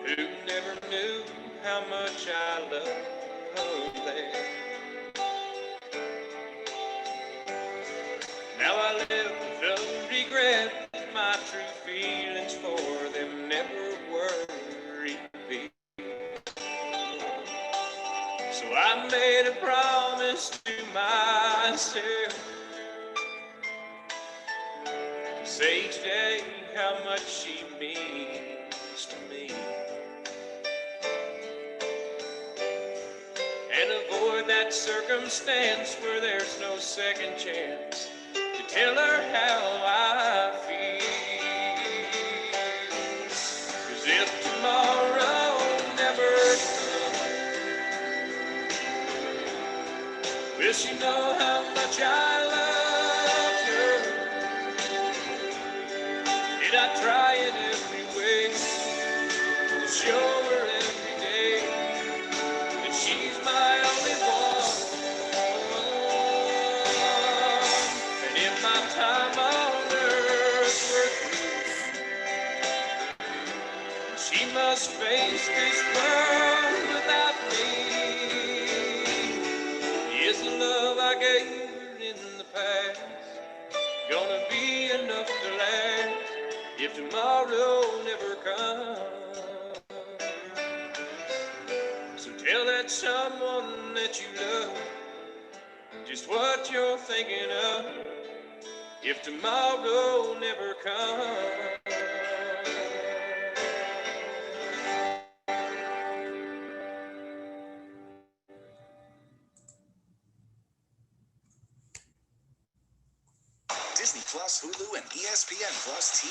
who never knew how much I loved them. Now I live with the regret that my true feelings for them never were revealed. So I made a promise to myself to say each day how much she means to me, and avoid that circumstance where there's no second chance to tell her how I feel. 'Cause if tomorrow never comes, will she know how much I love her? Did I try in every way to show her every day that she's my only one? And if my time on earth were through, she must face this world without me. Is the love I gave her in the past gonna be enough to last if tomorrow never comes? So tell that someone that you love just what you're thinking of if tomorrow never comes. Disney Plus, Hulu, and ESPN Plus TV.